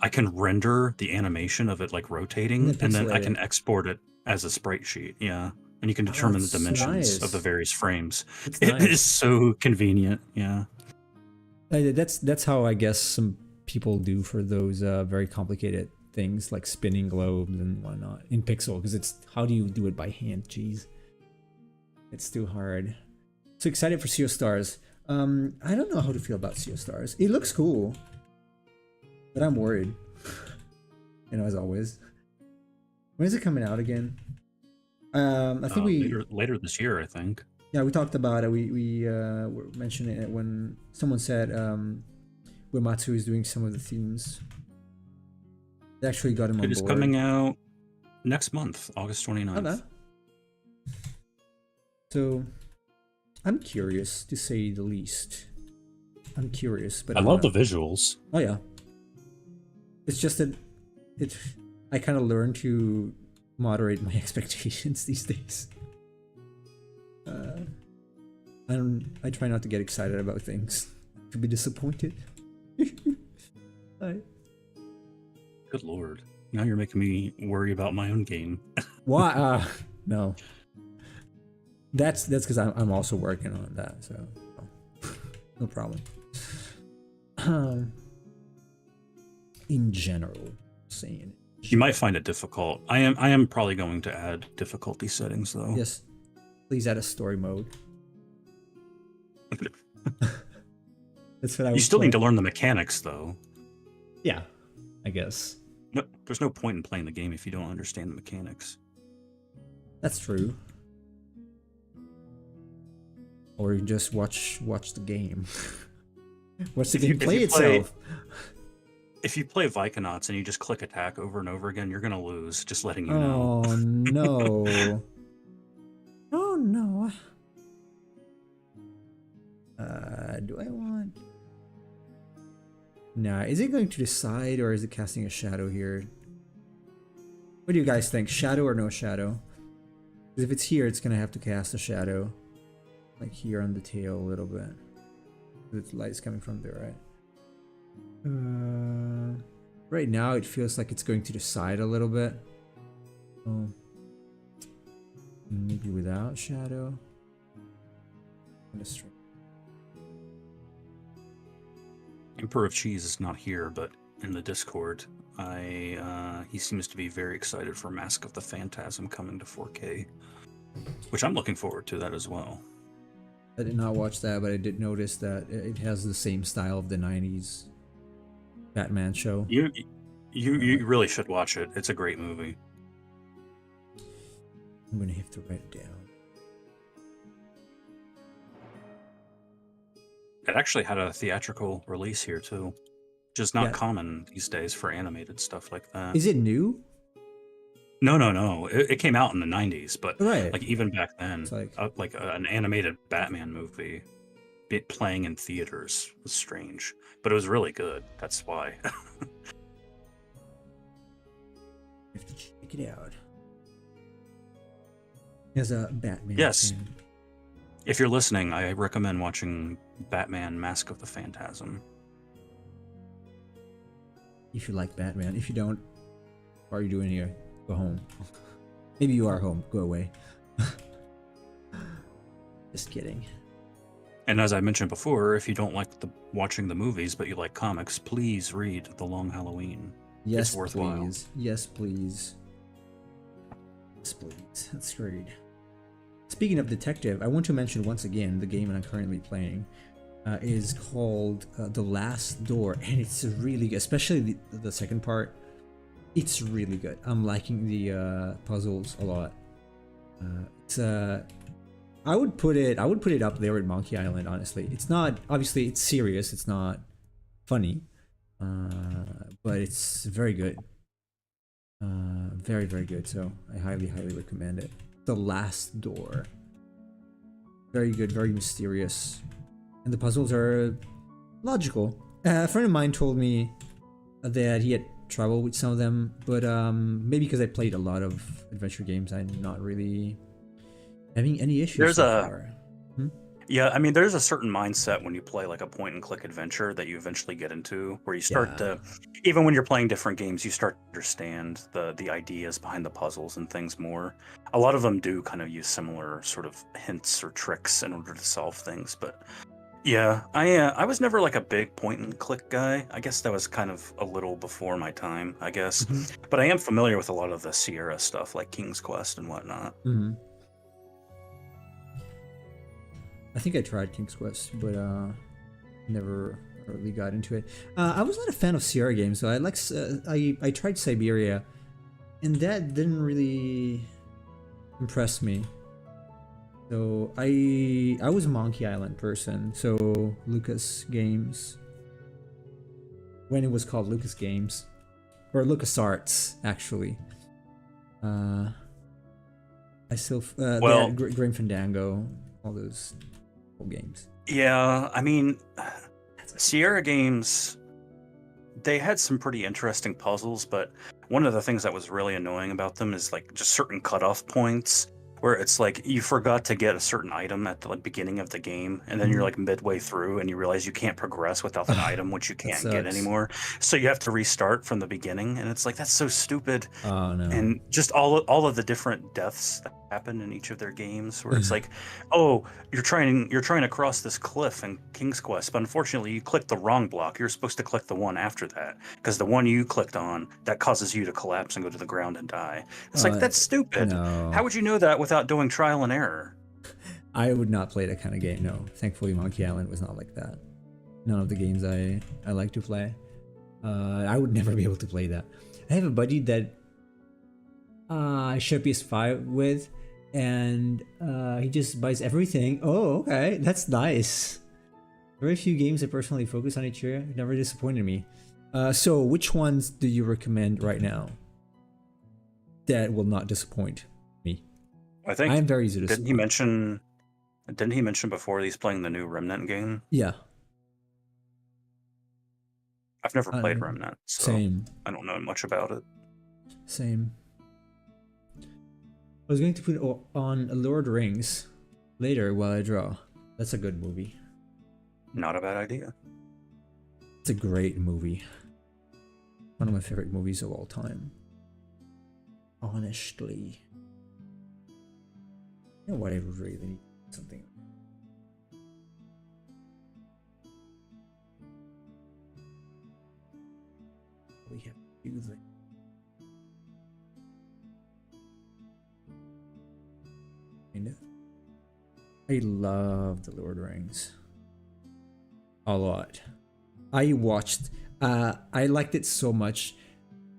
S2: I can render the animation of it like rotating, and then I can export it as a sprite sheet. Yeah. And you can determine the
S1: that's so
S2: dimensions of the
S1: nice.
S2: various frames.
S1: It's
S2: It
S1: nice.
S2: is so convenient. Yeah.
S1: That's how I guess some people do for those very complicated things like spinning globes and whatnot in Pixel, because it's how do you do it by hand? Jeez, it's too hard. So excited for Sea of Stars. I don't know how to feel about Sea of Stars. It looks cool, but I'm worried. As always. When is it coming out again? I think
S2: later this year, I think.
S1: Yeah, we talked about it. We were mentioning it when someone said Uematsu is doing some of the themes. They actually got him on board.
S2: It is coming out next month, August 29th.
S1: Okay. So, I'm curious to say the least. I'm curious, but
S3: I love the visuals.
S1: Oh yeah. It's just that I kind of learned to moderate my expectations these days. I try not to get excited about things, to be disappointed.
S2: Good lord! Now you're making me worry about my own game.
S1: Why? No. That's because I'm also working on that, so no problem. In general, saying
S2: You might find it difficult. I am probably going to add difficulty settings though.
S1: Yes. Please add a story mode. That's what I.
S2: You still need to learn the mechanics though.
S1: Yeah, I guess.
S2: No, there's no point in playing the game if you don't understand the mechanics.
S1: That's true. Or you just watch the game. Watch the game play itself.
S2: If you play Viconauts and you just click attack over and over again, you're gonna lose. Just letting you know.
S1: Oh no. Oh no. Do I want? Nah, is it going to the side or is it casting a shadow here? What do you guys think? Shadow or no shadow? Because if it's here, it's gonna have to cast a shadow. Like here on the tail a little bit. The light's coming from there, right? Right now it feels like it's going to the side a little bit. Oh. Maybe without shadow.
S2: Emperor of Cheese is not here, but in the Discord, he seems to be very excited for Mask of the Phantasm coming to 4K, which I'm looking forward to that as well.
S1: I did not watch that, but I did notice that it has the same style of the 90s Batman show.
S2: You really should watch it. It's a great movie.
S1: I'm gonna have to write it down.
S2: It actually had a theatrical release here too, which is not common these days for animated stuff like that.
S1: Is it new?
S2: No. It came out in the 90s, but
S1: right.
S2: like even back then,
S1: It's like
S2: an animated Batman movie playing in theaters was strange, but it was really good. That's why.
S1: I have to check it out. As a Batman.
S2: Yes.
S1: fan.
S2: If you're listening, I recommend watching Batman Mask of the Phantasm.
S1: If you like Batman. If you don't, what are you doing here? Go home. Maybe you are home. Go away. Just kidding.
S2: And as I mentioned before, if you don't like watching the movies, but you like comics, please read The Long Halloween.
S1: Yes,
S2: it's worthwhile.
S1: please. Yes, please. Yes, please. That's great. Speaking of detective, I want to mention once again the game that I'm currently playing. is called The Last Door, and it's really good, especially the second part. It's really good. I'm liking the puzzles a lot. It's I would put it up there with Monkey Island, honestly. It's not, obviously it's serious, it's not funny, but it's very good. Very, very good. So I highly, highly recommend it. The Last Door. Very good, very mysterious. And the puzzles are logical. A friend of mine told me that he had trouble with some of them, but maybe because I played a lot of adventure games, I'm not really having any issues
S2: There's
S1: so
S2: a
S1: far.
S2: Yeah, I mean, there's a certain mindset when you play like a point and click adventure that you eventually get into, where you start
S1: Yeah.
S2: to, even when you're playing different games, you start to understand the ideas behind the puzzles and things more. A lot of them do kind of use similar sort of hints or tricks in order to solve things, but yeah, I was never like a big point and click guy. I guess that was kind of a little before my time, I guess.
S1: Mhm.
S2: But I am familiar with a lot of the Sierra stuff, like King's Quest and whatnot.
S1: Mm-hmm. I think I tried King's Quest, but never really got into it. I was not a fan of Sierra games, so I like I tried Siberia, and that didn't really impress me. So I was a Monkey Island person, so Lucas Games, when it was called Lucas Games, or LucasArts actually. I still
S2: Well,
S1: Grim Fandango, all those old games.
S2: yeah, I mean, Sierra games, they had some pretty interesting puzzles, but one of the things that was really annoying about them is like just certain cutoff points where it's like you forgot to get a certain item at the like, beginning of the game, and then you're like midway through and you realize you can't progress without that item, which you
S1: That
S2: can't get
S1: sucks.
S2: anymore. So you have to restart from the beginning, and it's like that's so stupid.
S1: Oh no.
S2: And just all of the different deaths that happen in each of their games, where it's like, oh, you're trying to cross this cliff in King's Quest, but unfortunately you clicked the wrong block. You're supposed to click the one after that, because the one you clicked on that causes you to collapse and go to the ground and die. It's like that's stupid.
S1: No.
S2: How would you know that without doing trial and error?
S1: I would not play that kind of game. No, thankfully Monkey Island was not like that. None of the games I like to play. I would never be able to play that. I have a buddy that I share PS5 with, and he just buys everything. Oh, okay, that's nice. Very few games that personally focus on each year. It never disappointed me. So which ones do you recommend right now that will not disappoint me?
S2: I think
S1: I'm very easy to
S2: didn't he mention before he's playing the new Remnant game?
S1: Yeah.
S2: I've never played Remnant, so
S1: Same.
S2: I don't know much about it.
S1: Same. I was going to put on Lord Rings later while I draw. That's a good movie.
S2: Not a bad idea.
S1: It's a great movie. One of my favorite movies of all time. Honestly. You know what, I really need something. We have to do that. I love the Lord of the Rings a lot. I watched. I liked it so much.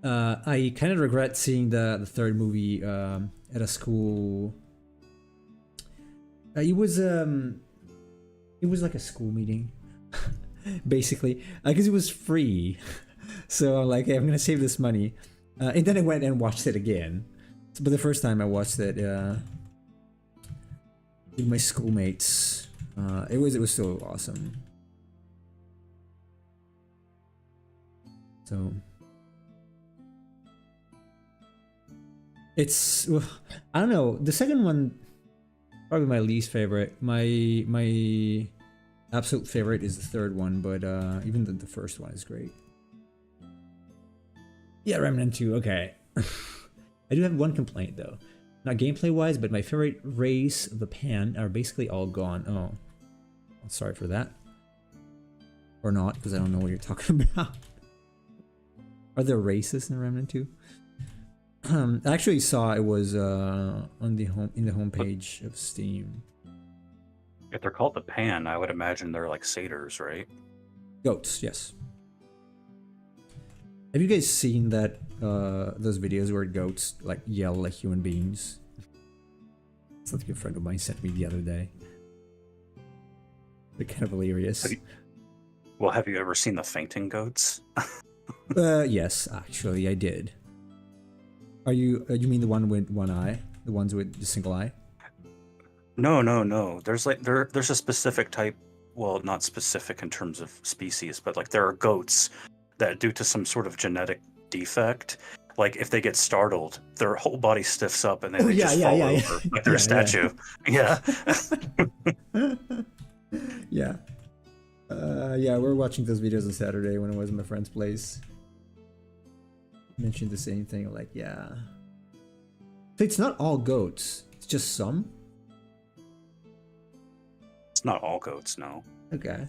S1: I kind of regret seeing the third movie at a school. It was like a school meeting, basically, because it was free. So I'm like, hey, I'm gonna save this money, and then I went and watched it again. But the first time I watched it with my schoolmates, it was so awesome. So it's, I don't know, the second one probably my least favorite. My absolute favorite is the third one, but even the first one is great. Yeah, Remnant 2, okay. I do have one complaint though. Not gameplay wise, but my favorite race of the Pan are basically all gone. Oh, I'm sorry for that. Or not, because I don't know what you're talking about. Are there races in Remnant 2? I actually saw it was in the homepage of Steam.
S2: If they're called the pan, I would imagine they're like satyrs, right?
S1: Goats, yes. Have you guys seen that those videos where goats like yell like human beings? Something a friend of mine sent me the other day. They're kind of hilarious.
S2: Have you ever seen the fainting goats?
S1: Yes, actually, I did. Are you mean the one with one eye? The ones with the single eye?
S2: No. There's a specific type. Well, not specific in terms of species, but like there are goats that, due to some sort of genetic defect, like if they get startled, their whole body stiffs up and then they just fall over like they're a statue. Yeah.
S1: Yeah. Yeah, we were watching those videos on Saturday when I was at my friend's place. Mentioned the same thing, like, yeah. So it's not all goats, it's just some?
S2: It's not all goats, no.
S1: Okay.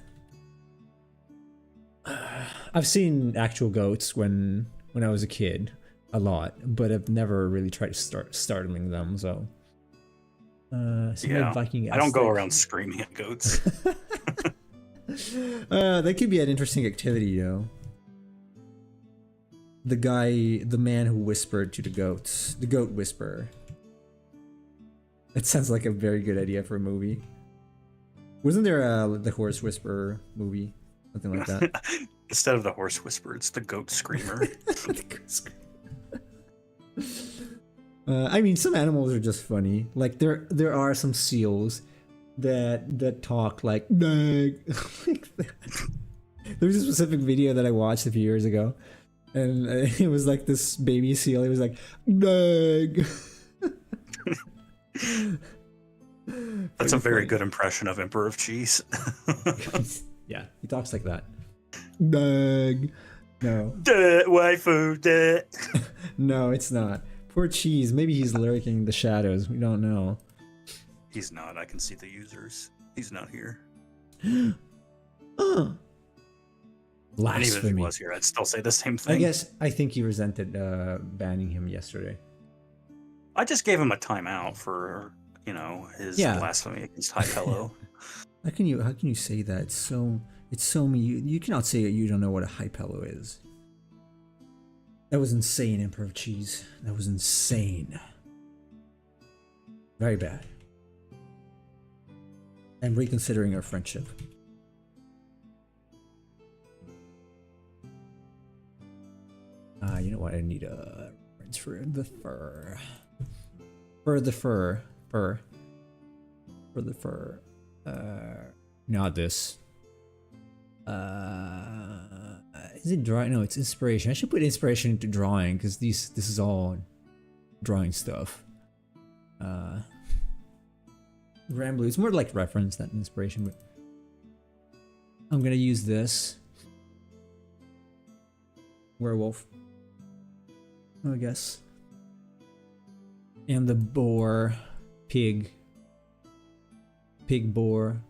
S1: I've seen actual goats when I was a kid, a lot, but I've never really tried to start startling them, so.
S2: Yeah,
S1: Viking
S2: I don't go around screaming at goats.
S1: That could be an interesting activity, though. The man who whispered to the goats, the goat whisperer. That sounds like a very good idea for a movie. Wasn't there the horse whisperer movie, something like that?
S2: Instead of the horse whisperer, it's the goat screamer.
S1: The goat screamer. I mean, some animals are just funny. Like there are some seals that talk like "Nag." Like that. There's a specific video that I watched a few years ago, and it was like this baby seal. It was like "Nag."
S2: That's a very good impression of Emperor of Cheese.
S1: Yeah, he talks like that. Nag. No.
S2: Duh, waifu, duh.
S1: No, it's not. Poor Cheese. Maybe he's lurking in the shadows. We don't know.
S2: He's not. I can see the users. He's not here.
S1: Blasphemy.
S2: And even if he was here, I'd still say the same thing.
S1: I think he resented banning him yesterday.
S2: I just gave him a timeout for, his blasphemy against High Pillow.
S1: How can you say that? It's so mean. You cannot say that you don't know what a high pillow is. That was insane, Emperor of Cheese. That was insane. Very bad. I'm reconsidering our friendship. You know what? I need a reference for the fur. For the fur. Not this. Is it drawing? No, it's inspiration. I should put inspiration into drawing because this is all drawing stuff. Rambly. It's more like reference than inspiration, but I'm gonna use this. Werewolf, I guess. And the boar, pig boar.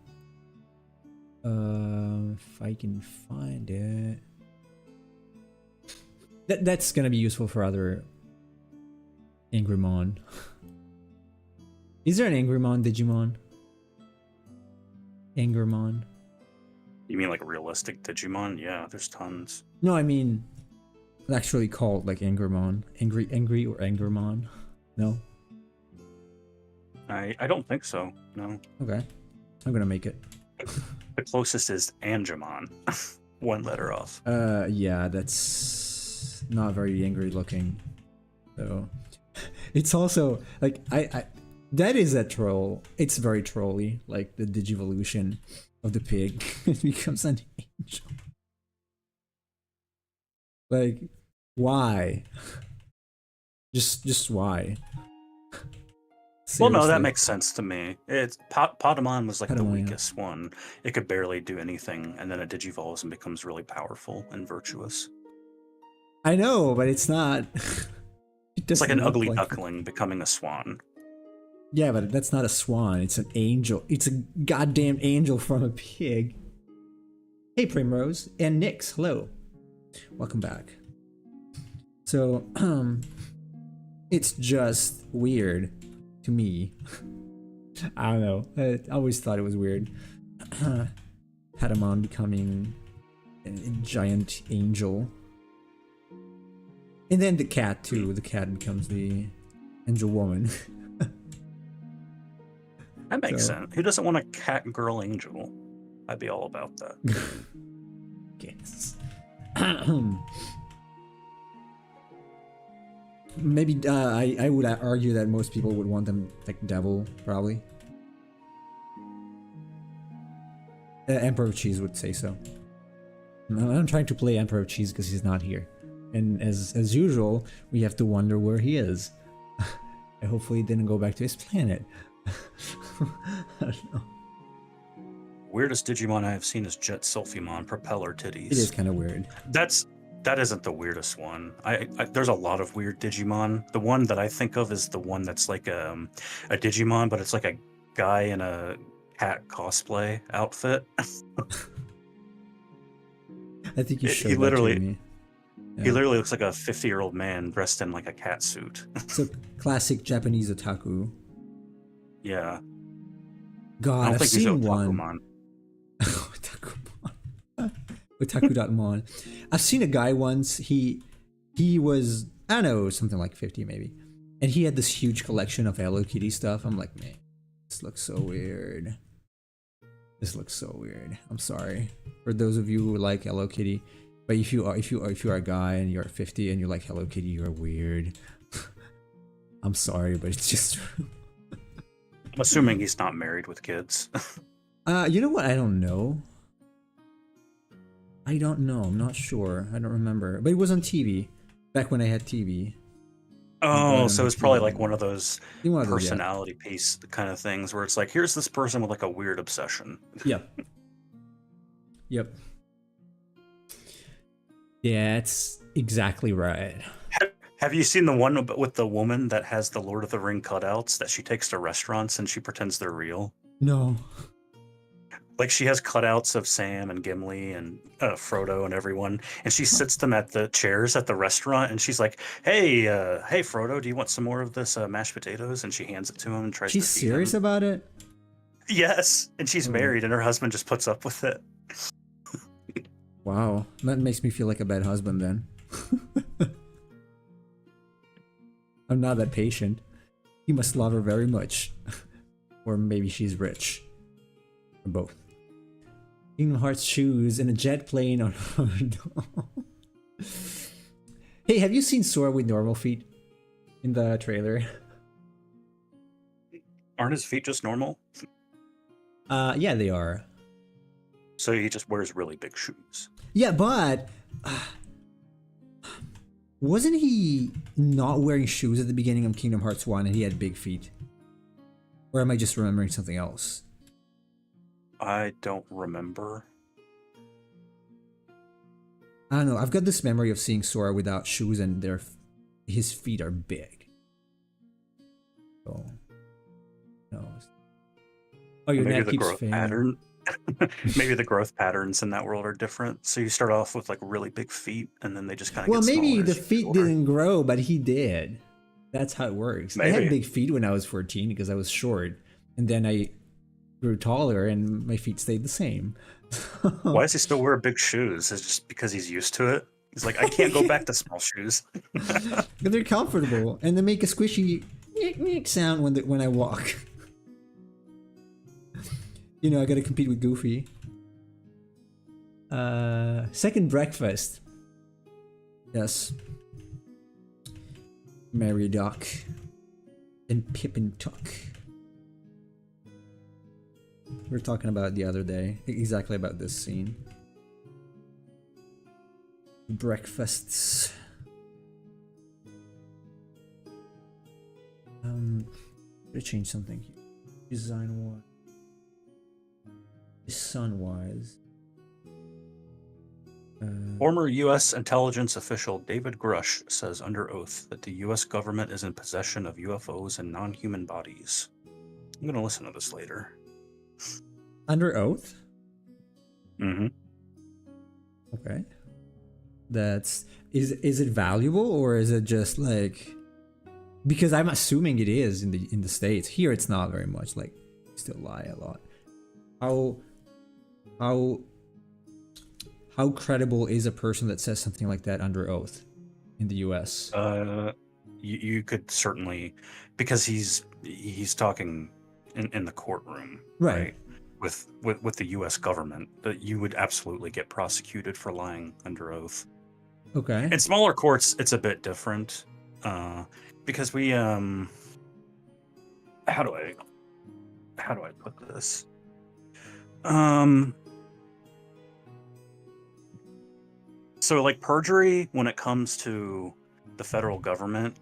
S1: If I can find it. That's gonna be useful for other Angrymon. Is there an Angrymon Digimon? Angrymon?
S2: You mean like a realistic Digimon? Yeah, there's tons.
S1: No, I mean actually called like Angrymon. Angry or Angrymon? No?
S2: I don't think so, no.
S1: Okay. I'm gonna make it.
S2: The closest is Angemon. One letter off.
S1: Yeah, that's not very angry looking. So it's also like I that is a troll. It's very trolly, like the Digivolution of the pig. It becomes an angel. Like, why? Just why?
S2: Well, no, that
S1: Seriously.
S2: makes sense to me. It's Patamon was like the
S1: Patamon, yeah.
S2: weakest one. It could barely do anything, and then it digivolves and becomes really powerful and virtuous.
S1: I know, but it's not. It
S2: It's like an
S1: doesn't look
S2: ugly
S1: like-
S2: duckling becoming a swan.
S1: Yeah, but that's not a swan. It's an angel. It's a goddamn angel from a pig. Hey, Primrose and Nyx, hello. Welcome back. So, it's just weird to me I don't know. I always thought it was weird. Patamon becoming a giant angel. And then the cat too. The cat becomes the angel woman.
S2: That makes sense. Who doesn't want a cat girl angel? I'd be all about that.
S1: Yes. Maybe I would argue that most people would want them like devil, probably. Emperor of Cheese would say so. I'm trying to play Emperor of Cheese because he's not here, and as usual, we have to wonder where he is. And hopefully, he didn't go back to his planet. I don't know.
S2: Weirdest Digimon I have seen is Jet Sulfimon Propeller Titties.
S1: It is kind of weird.
S2: That isn't the weirdest one. There's a lot of weird Digimon. The one that I think of is the one that's like a Digimon, but it's like a guy in a cat cosplay outfit.
S1: I think you showed
S2: he
S1: that
S2: literally
S1: to me. Yeah.
S2: he literally looks like a 50-year-old man dressed in like a cat suit.
S1: So classic Japanese otaku.
S2: Yeah.
S1: God,
S2: I don't
S1: I've
S2: think he's
S1: seen one.
S2: Otakumon.
S1: Otakumon. Otaku.mon. I've seen a guy once. He was, I don't know, something like 50 maybe, and he had this huge collection of Hello Kitty stuff. I'm like, man, this looks so weird. This looks so weird. I'm sorry for those of you who like Hello Kitty, but if you are a guy and you're 50 and you like Hello Kitty, you're weird. I'm sorry, but it's just true.
S2: I'm assuming he's not married with kids.
S1: You know what? I don't know. I'm not sure. I don't remember. But it was on TV back when I had TV.
S2: Oh, so it's probably like one of those
S1: One of those,
S2: personality piece kind of things where it's like, here's this person with like a weird obsession.
S1: Yep. Yep. Yeah, it's exactly right.
S2: Have you seen the one with the woman that has the Lord of the Ring cutouts that she takes to restaurants and she pretends they're real?
S1: No.
S2: Like she has cutouts of Sam and Gimli and Frodo and everyone, and she sits them at the chairs at the restaurant, and she's like, "Hey, Frodo, do you want some more of this mashed potatoes?" And she hands it to him and tries.
S1: She's
S2: to feed
S1: serious
S2: him.
S1: about it?
S2: Yes, and she's married, and her husband just puts up with it.
S1: Wow, that makes me feel like a bad husband then. I'm not that patient. He must love her very much, or maybe she's rich, or both. Kingdom Hearts shoes and a jet plane on. Hey, have you seen Sora with normal feet in the trailer?
S2: Aren't his feet just normal?
S1: Yeah, they are.
S2: So he just wears really big shoes.
S1: Yeah, but wasn't he not wearing shoes at the beginning of Kingdom Hearts 1 and he had big feet? Or am I just remembering something else?
S2: I don't remember.
S1: I don't know. I've got this memory of seeing Sora without shoes and his feet are big. So, no. Oh, your
S2: Maybe
S1: neck
S2: the
S1: keeps
S2: growth
S1: failing.
S2: pattern. Maybe the growth patterns in that world are different. So you start off with like really big feet, and then they just kind of.
S1: Well,
S2: get
S1: maybe
S2: smaller
S1: the
S2: as you
S1: feet
S2: get older.
S1: didn't grow, but he did. That's how it works. I had
S2: Maybe.
S1: big feet when I was 14 because I was short, and then I grew taller and my feet stayed the same.
S2: Why does he still wear big shoes? Is it just because he's used to it? He's like, I can't go back to small shoes.
S1: They're comfortable and they make a squishy sound when I walk. You know, I gotta compete with Goofy. Second breakfast. Yes. Mary Doc and Pippin Tuck. We were talking about it the other day, exactly about this scene. Breakfasts. Gotta change something here. Design wise. Sun wise.
S2: Former U.S. intelligence official David Grush says under oath that the U.S. government is in possession of UFOs and non-human bodies. I'm going to listen to this later.
S1: Under oath?
S2: Mm-hmm.
S1: Okay. Is it valuable or is it just like, because I'm assuming it is in the States. Here it's not very much. Like still lie a lot. How how credible is a person that says something like that under oath in the U.S.?
S2: You could certainly, because he's talking in the courtroom,
S1: Right.
S2: With the U.S. government, that you would absolutely get prosecuted for lying under oath.
S1: Okay.
S2: In smaller courts, it's a bit different, because we how do I put this? So like perjury, when it comes to the federal government,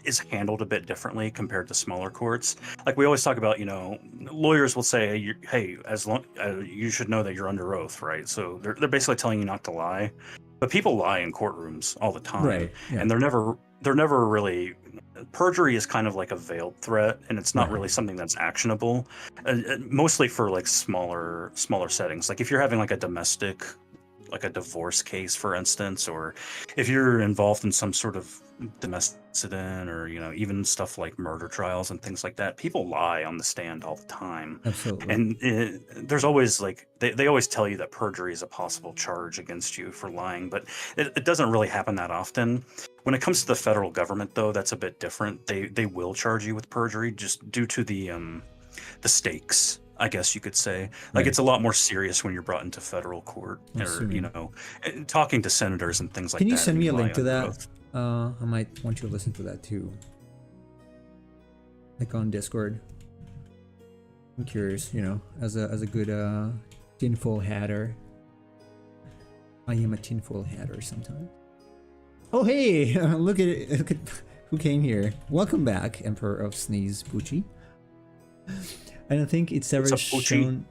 S2: is handled a bit differently compared to smaller courts. Like we always talk about, lawyers will say, "Hey, as long you should know that you're under oath, right?" So they're basically telling you not to lie, but people lie in courtrooms all the time,
S1: Right. Yeah.
S2: and they're never really. Perjury is kind of like a veiled threat, and it's not
S1: Right.
S2: really something that's actionable. Mostly for like smaller settings, like if you're having like a domestic, like a divorce case, for instance, or if you're involved in some sort of domestic incident, or even stuff like murder trials and things like that, people lie on the stand all the time.
S1: Absolutely.
S2: And there's always like they always tell you that perjury is a possible charge against you for lying, but it doesn't really happen that often. When it comes to the federal government, though, that's a bit different. They will charge you with perjury just due to the stakes, I guess you could say. Like
S1: Right.
S2: it's a lot more serious when you're brought into federal court, or
S1: Assuming.
S2: talking to senators and things like that.
S1: Can you send
S2: and
S1: me a
S2: lie
S1: link to
S2: under
S1: that?
S2: oath.
S1: I might want you to listen to that too. Like on Discord. I'm curious, as a good tinfoil hatter. I am a tinfoil hatter sometimes. Oh hey, look at it! Look at who came here. Welcome back, Emperor of Sneeze Poochie. I don't think it's ever
S2: What's up, Poochie?
S1: shown.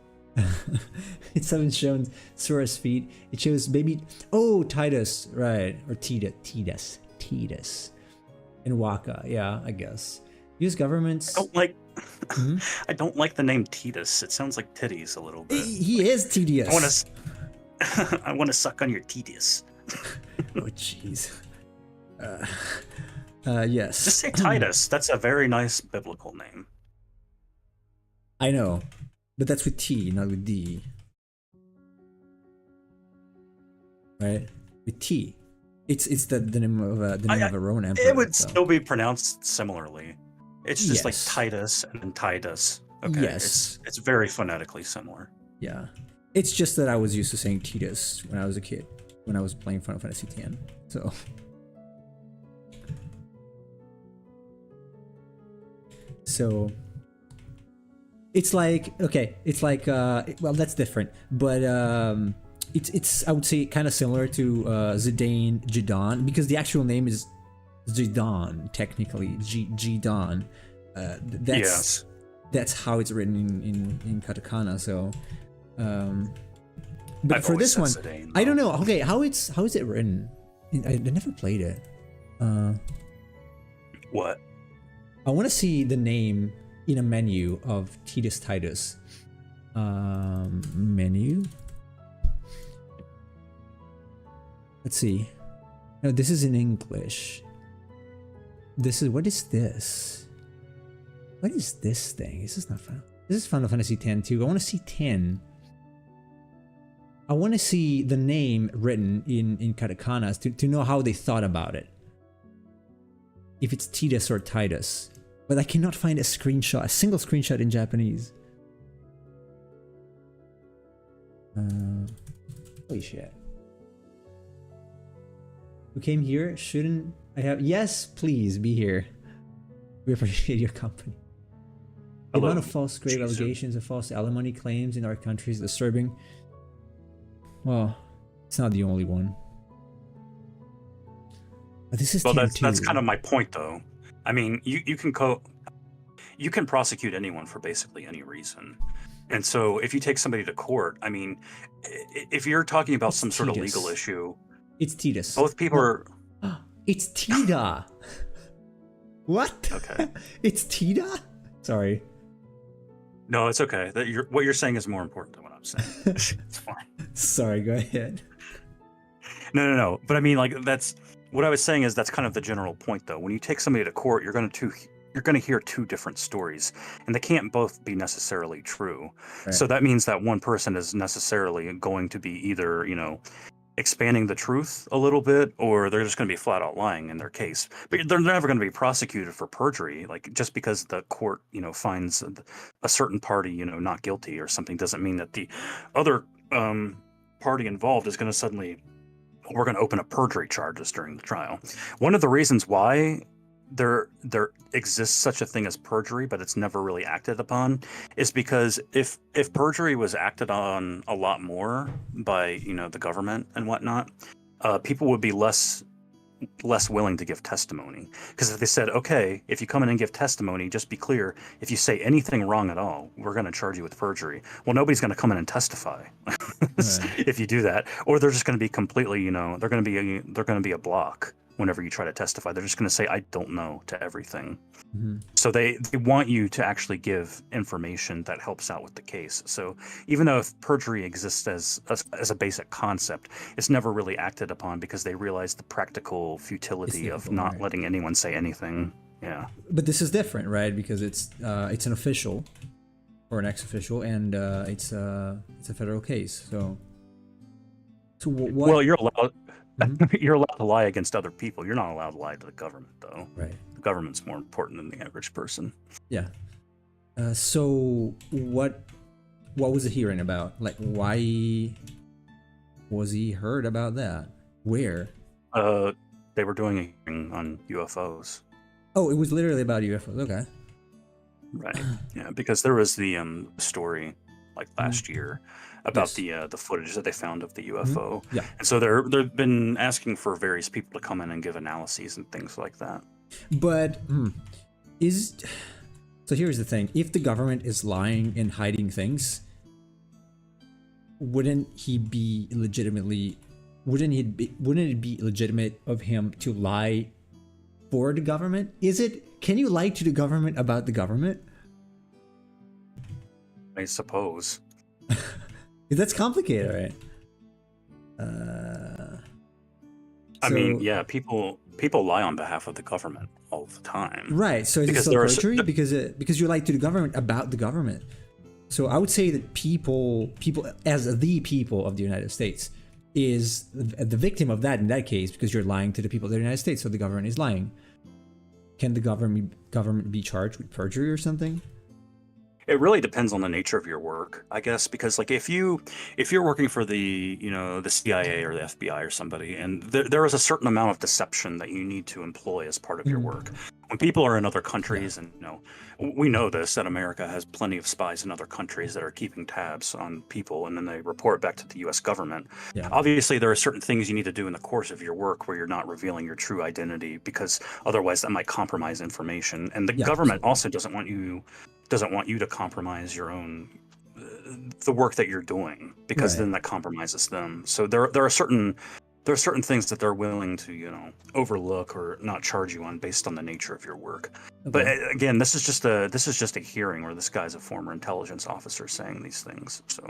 S1: It's haven't shown Sora's feet. It shows baby. Oh, Titus, right? Or Titus, and Waka. Yeah, I guess. U.S. governments.
S2: I don't like the name Titus. It sounds like titties a little bit.
S1: He is tedious.
S2: I want to suck on your tedious.
S1: Oh, jeez. Yes.
S2: Just say Titus. That's a very nice biblical name.
S1: I know, but that's with T, not with D. Right? With T. It's the name of a Roman emperor.
S2: It would still be pronounced similarly. It's just like
S1: Yes.
S2: Titus and then Titus. Okay.
S1: Yes.
S2: It's very phonetically similar.
S1: Yeah. It's just that I was used to saying Titus when I was a kid, when I was playing Final Fantasy X. So it's like, okay, it's like well, that's different, but it's I would say kind of similar to Zidane Jidan, because the actual name is Jidan, technically Jidan.
S2: Yes.
S1: That's how it's written in katakana. So but
S2: I've
S1: for
S2: always
S1: this
S2: said
S1: one,
S2: Zidane,
S1: I don't
S2: though.
S1: know. Okay, how is it written? I never played it.
S2: What?
S1: I want to see the name in a menu of Titus. Menu. Let's see. No, this is in English. What is this? What is this thing? This is not Final. This is Final Fantasy X too. I want to see 10. I want to see the name written in katakanas to know how they thought about it. If it's Titus or Titus. But I cannot find a single screenshot in Japanese. Holy shit. Who came here? Shouldn't I have? Yes, please be here. We appreciate your company. The
S2: Hello,
S1: amount of false grave
S2: Jesus.
S1: allegations and false alimony claims in our country is disturbing. Well, it's not the only one. But this is
S2: Well,
S1: tier
S2: that's
S1: 2.
S2: kind of my point, though. I mean, you can prosecute anyone for basically any reason. And so if you take somebody to court, I mean, if you're talking about
S1: It's
S2: some sort of
S1: Titus.
S2: legal issue,
S1: It's Titus.
S2: both people are
S1: It's Tida. What?
S2: okay.
S1: It's Tida? Sorry.
S2: No, it's okay. What you're saying is more important than what I'm saying. It's fine.
S1: Sorry, go ahead.
S2: No. But I mean, like, that's what I was saying is that's kind of the general point, though. When you take somebody to court, you're going you're going to hear two different stories, and they can't both be necessarily true.
S1: Right.
S2: So that means that one person is necessarily going to be either, expanding the truth a little bit, or they're just going to be flat out lying in their case. But they're never going to be prosecuted for perjury. Like, just because the court, finds a certain party, not guilty or something, doesn't mean that the other party involved is going to suddenly, we're going to open up perjury charges during the trial. One of the reasons why there exists such a thing as perjury, but it's never really acted upon, is because if perjury was acted on a lot more by the government and whatnot, people would be less willing to give testimony. Because if they said, okay, if you come in and give testimony, just be clear, if you say anything wrong at all, we're going to charge you with perjury. Well, nobody's going to come in and testify if you do that, or they're just going to be completely, they're going to be a block. Whenever you try to testify, they're just going to say, I don't know to everything.
S1: Mm-hmm.
S2: So they want you to actually give information that helps out with the case. So even though if perjury exists as a basic concept, it's never really acted upon because they realize the practical futility of not letting anyone say anything. Yeah.
S1: But this is different, right? Because it's an official or an ex-official, and it's a federal case. So what?
S2: Well, you're allowed.
S1: Mm-hmm.
S2: You're allowed to lie against other people. You're not allowed to lie to the government, though.
S1: Right.
S2: The government's more important than the average person.
S1: Yeah. So what was the hearing about? Like, why was he heard about that? Where?
S2: They were doing a hearing on UFOs.
S1: Oh, it was literally about UFOs. Okay.
S2: Right. Yeah, because there was the story like last year about the footage that they found of the UFO.
S1: Yeah.
S2: And so they've been asking for various people to come in and give analyses and things like that.
S1: But so here's the thing: if the government is lying and hiding things, wouldn't it be legitimate of him to lie for the government? Can you lie to the government about the government?
S2: I suppose.
S1: That's complicated, right?
S2: I mean, yeah, people lie on behalf of the government all the time.
S1: Right. So is it still perjury because you lie to the government about the government? So I would say that people as the people of the United States is the victim of that in that case, because you're lying to the people of the United States, so the government is lying. Can the government be charged with perjury or something?
S2: It really depends on the nature of your work, I guess, because like if you're working for the the CIA or the FBI or somebody, and there is a certain amount of deception that you need to employ as part of your work. When people are in other countries, and we know this, that America has plenty of spies in other countries that are keeping tabs on people, and then they report back to the U.S. government.
S1: Yeah.
S2: Obviously, there are certain things you need to do in the course of your work where you're not revealing your true identity, because otherwise that might compromise information. And the government also doesn't want you to compromise your own the work that you're doing, because then that compromises them. So there are certain things that they're willing to overlook or not charge you on based on the nature of your work. Okay. But again, this is just a hearing where this guy's a former intelligence officer saying these things. So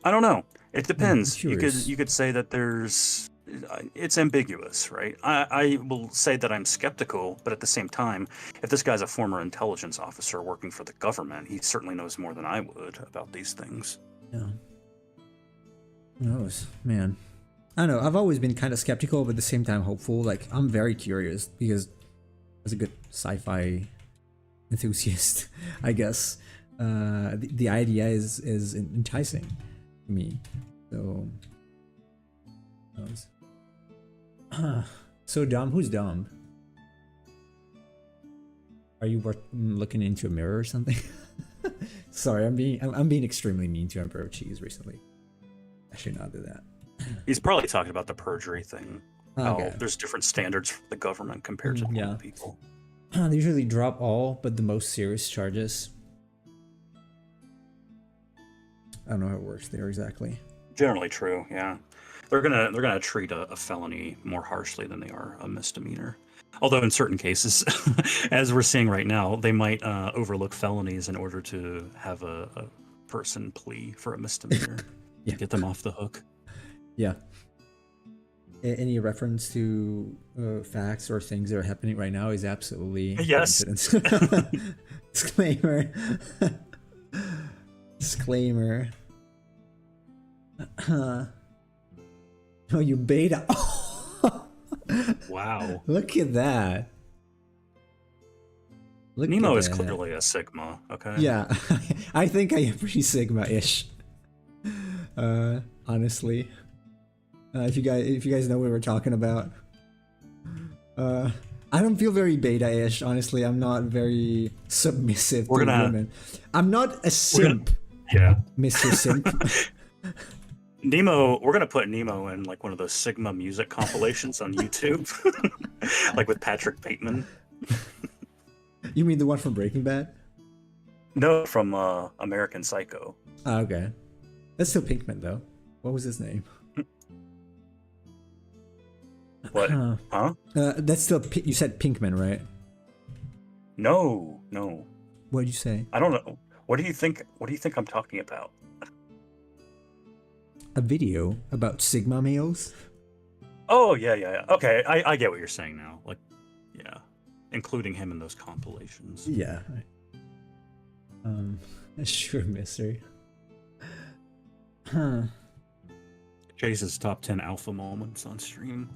S2: I don't know. It depends. You could say that it's ambiguous, right? I will say that I'm skeptical, but at the same time, if this guy's a former intelligence officer working for the government, he certainly knows more than I would about these things.
S1: Yeah. Who knows, man? I don't know. I've always been kind of skeptical, but at the same time hopeful. Like, I'm very curious because as a good sci-fi enthusiast, I guess, the idea is enticing to me. So, who knows? So dumb. Who's dumb? Are you looking into a mirror or something? Sorry, I'm being extremely mean to Emperor Cheese recently. I should not do that.
S2: He's probably talking about the perjury thing.
S1: Okay.
S2: How there's different standards for the government compared to normal people.
S1: They usually drop all but the most serious charges. I don't know how it works there exactly.
S2: Generally true, yeah. They're gonna treat a felony more harshly than they are a misdemeanor. Although in certain cases, as we're seeing right now, they might overlook felonies in order to have a person plea for a misdemeanor to get them off the hook.
S1: Yeah. any reference to facts or things that are happening right now is absolutely
S2: Yes.
S1: coincidence. Disclaimer. Disclaimer. No, you beta.
S3: Wow.
S1: Look at that. Look
S2: Nemo
S1: at
S2: is
S1: that.
S2: clearly a Sigma, okay?
S1: Yeah, I think I am pretty Sigma-ish. Honestly, if you guys know what we're talking about, I don't feel very beta-ish. Honestly, I'm not very submissive to women. I'm not a simp,
S2: Yeah.
S1: Mr. Simp.
S2: Nemo, we're gonna put Nemo in like one of those Sigma music compilations on YouTube, like with Patrick Bateman.
S1: You mean the one from Breaking Bad?
S2: No, from American Psycho.
S1: Oh, okay. That's still Pinkman, though. What was his name?
S2: What? Huh?
S1: That's still... You said Pinkman, right?
S2: No.
S1: What did you say?
S2: I don't know. What do you think I'm talking about?
S1: A video about Sigma males?
S2: Oh, yeah. Okay, I get what you're saying now. Like, yeah. Including him in those compilations.
S1: Yeah. Sure, mister. Huh.
S2: Chase's top 10 alpha moments on stream.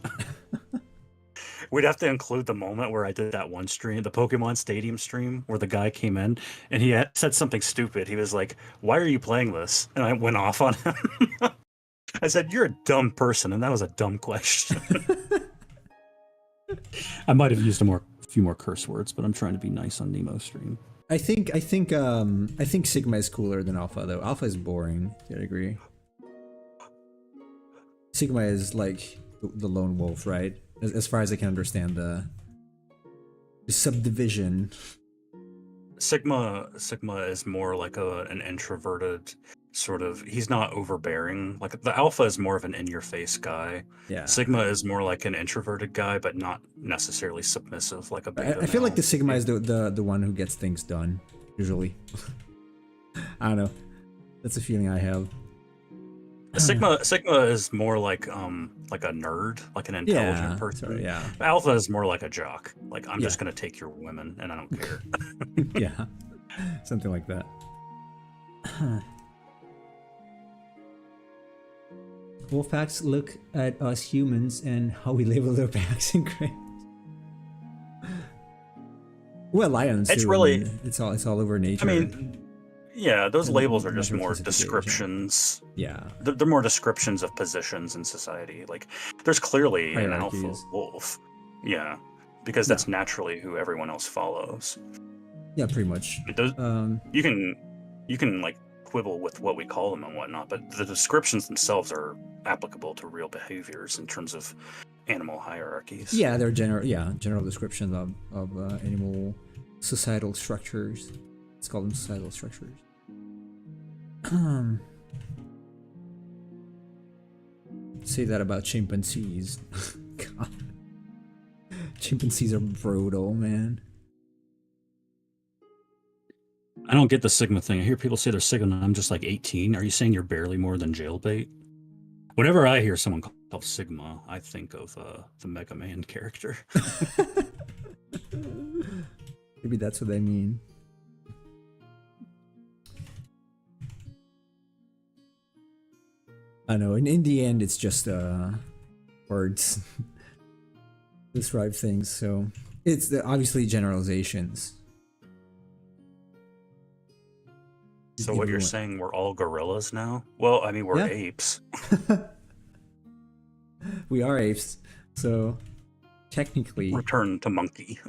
S2: We'd have to include the moment where I did that one stream, the Pokemon Stadium stream, where the guy came in and he had said something stupid. He was like, "Why are you playing this?" And I went off on him. I said, "You're a dumb person," and that was a dumb question.
S3: I might have used a few more curse words, but I'm trying to be nice on Nemo stream.
S1: I think Sigma is cooler than Alpha, though. Alpha is boring. I agree. Sigma is like the lone wolf, right? As far as I can understand the subdivision.
S2: Sigma is more like an introverted sort of. He's not overbearing. Like the Alpha is more of an in-your-face guy.
S1: Yeah.
S2: Sigma is more like an introverted guy, but not necessarily submissive like a beta.
S1: I feel like the Sigma is the one who gets things done usually. I don't know. That's a feeling I have.
S2: Sigma is more like a nerd, like an intelligent person.
S1: Sorry, yeah.
S2: Alpha is more like a jock. Like I'm just gonna take your women and I don't care.
S1: Yeah. Something like that. Wolf packs look at us humans and how we label their packs and crates. Well, lions.
S2: It's
S1: too.
S2: really
S1: I mean, it's all over nature.
S2: I mean, yeah, those
S1: And
S2: labels are just
S1: measure
S2: more
S1: classification.
S2: descriptions.
S1: Yeah.
S2: They're more descriptions of positions in society. Like there's clearly an alpha
S1: Hierarchies.
S2: wolf. Yeah. Because that's naturally who everyone else follows.
S1: Yeah, pretty much.
S2: Those, you can like quibble with what we call them and whatnot, but the descriptions themselves are applicable to real behaviors in terms of animal hierarchies.
S1: Yeah, they're general descriptions of animal societal structures. Let's call them societal structures. Say that about chimpanzees. God. Chimpanzees are brutal, man.
S3: I don't get the Sigma thing. I hear people say they're Sigma, and I'm just like 18. Are you saying you're barely more than jailbait? Whenever I hear someone called Sigma, I think of the Mega Man character.
S1: Maybe that's what they mean. I know. In the end, it's just words describe things. So it's obviously generalizations.
S2: So what you're saying, we're all gorillas now? Well, I mean, we're
S1: Yeah.
S2: apes.
S1: We are apes, so technically
S2: Return to monkey.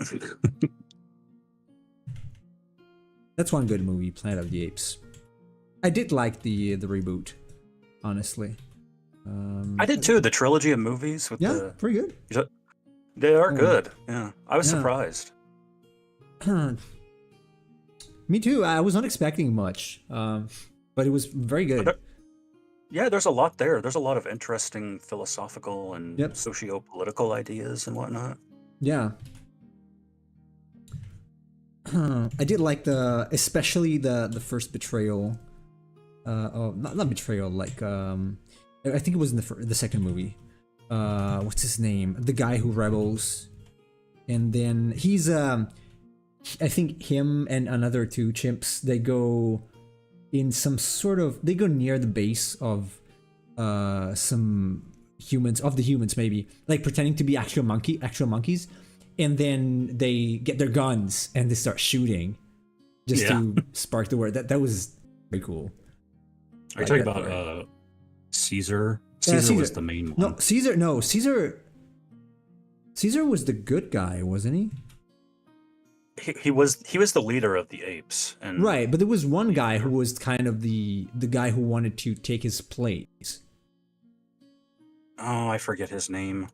S1: that's one good movie, Planet of the Apes. I did like the reboot, honestly.
S2: I did too. The trilogy of movies with
S1: pretty good.
S2: they are good. Yeah, I was surprised.
S1: Me too. I was not expecting much, but it was very good.
S2: Yeah, there's a lot there. There's a lot of interesting philosophical and
S1: Yep.
S2: socio-political ideas and whatnot.
S1: Yeah. I did like especially the first betrayal. Not betrayal. Like I think it was in the second movie, what's his name? The guy who rebels, and then he's I think him and another two chimps, they go in some sort of, they go near the base of some humans, of the humans maybe, like pretending to be actual monkeys, and then they get their guns and they start shooting just to spark the war. That was very cool.
S3: Are you talking about Caesar? Caesar was the main one.
S1: Caesar was the good guy, wasn't he?
S2: He was the leader of the apes, and
S1: right. But there was one guy who was kind of the guy who wanted to take his place.
S2: Oh, I forget his name.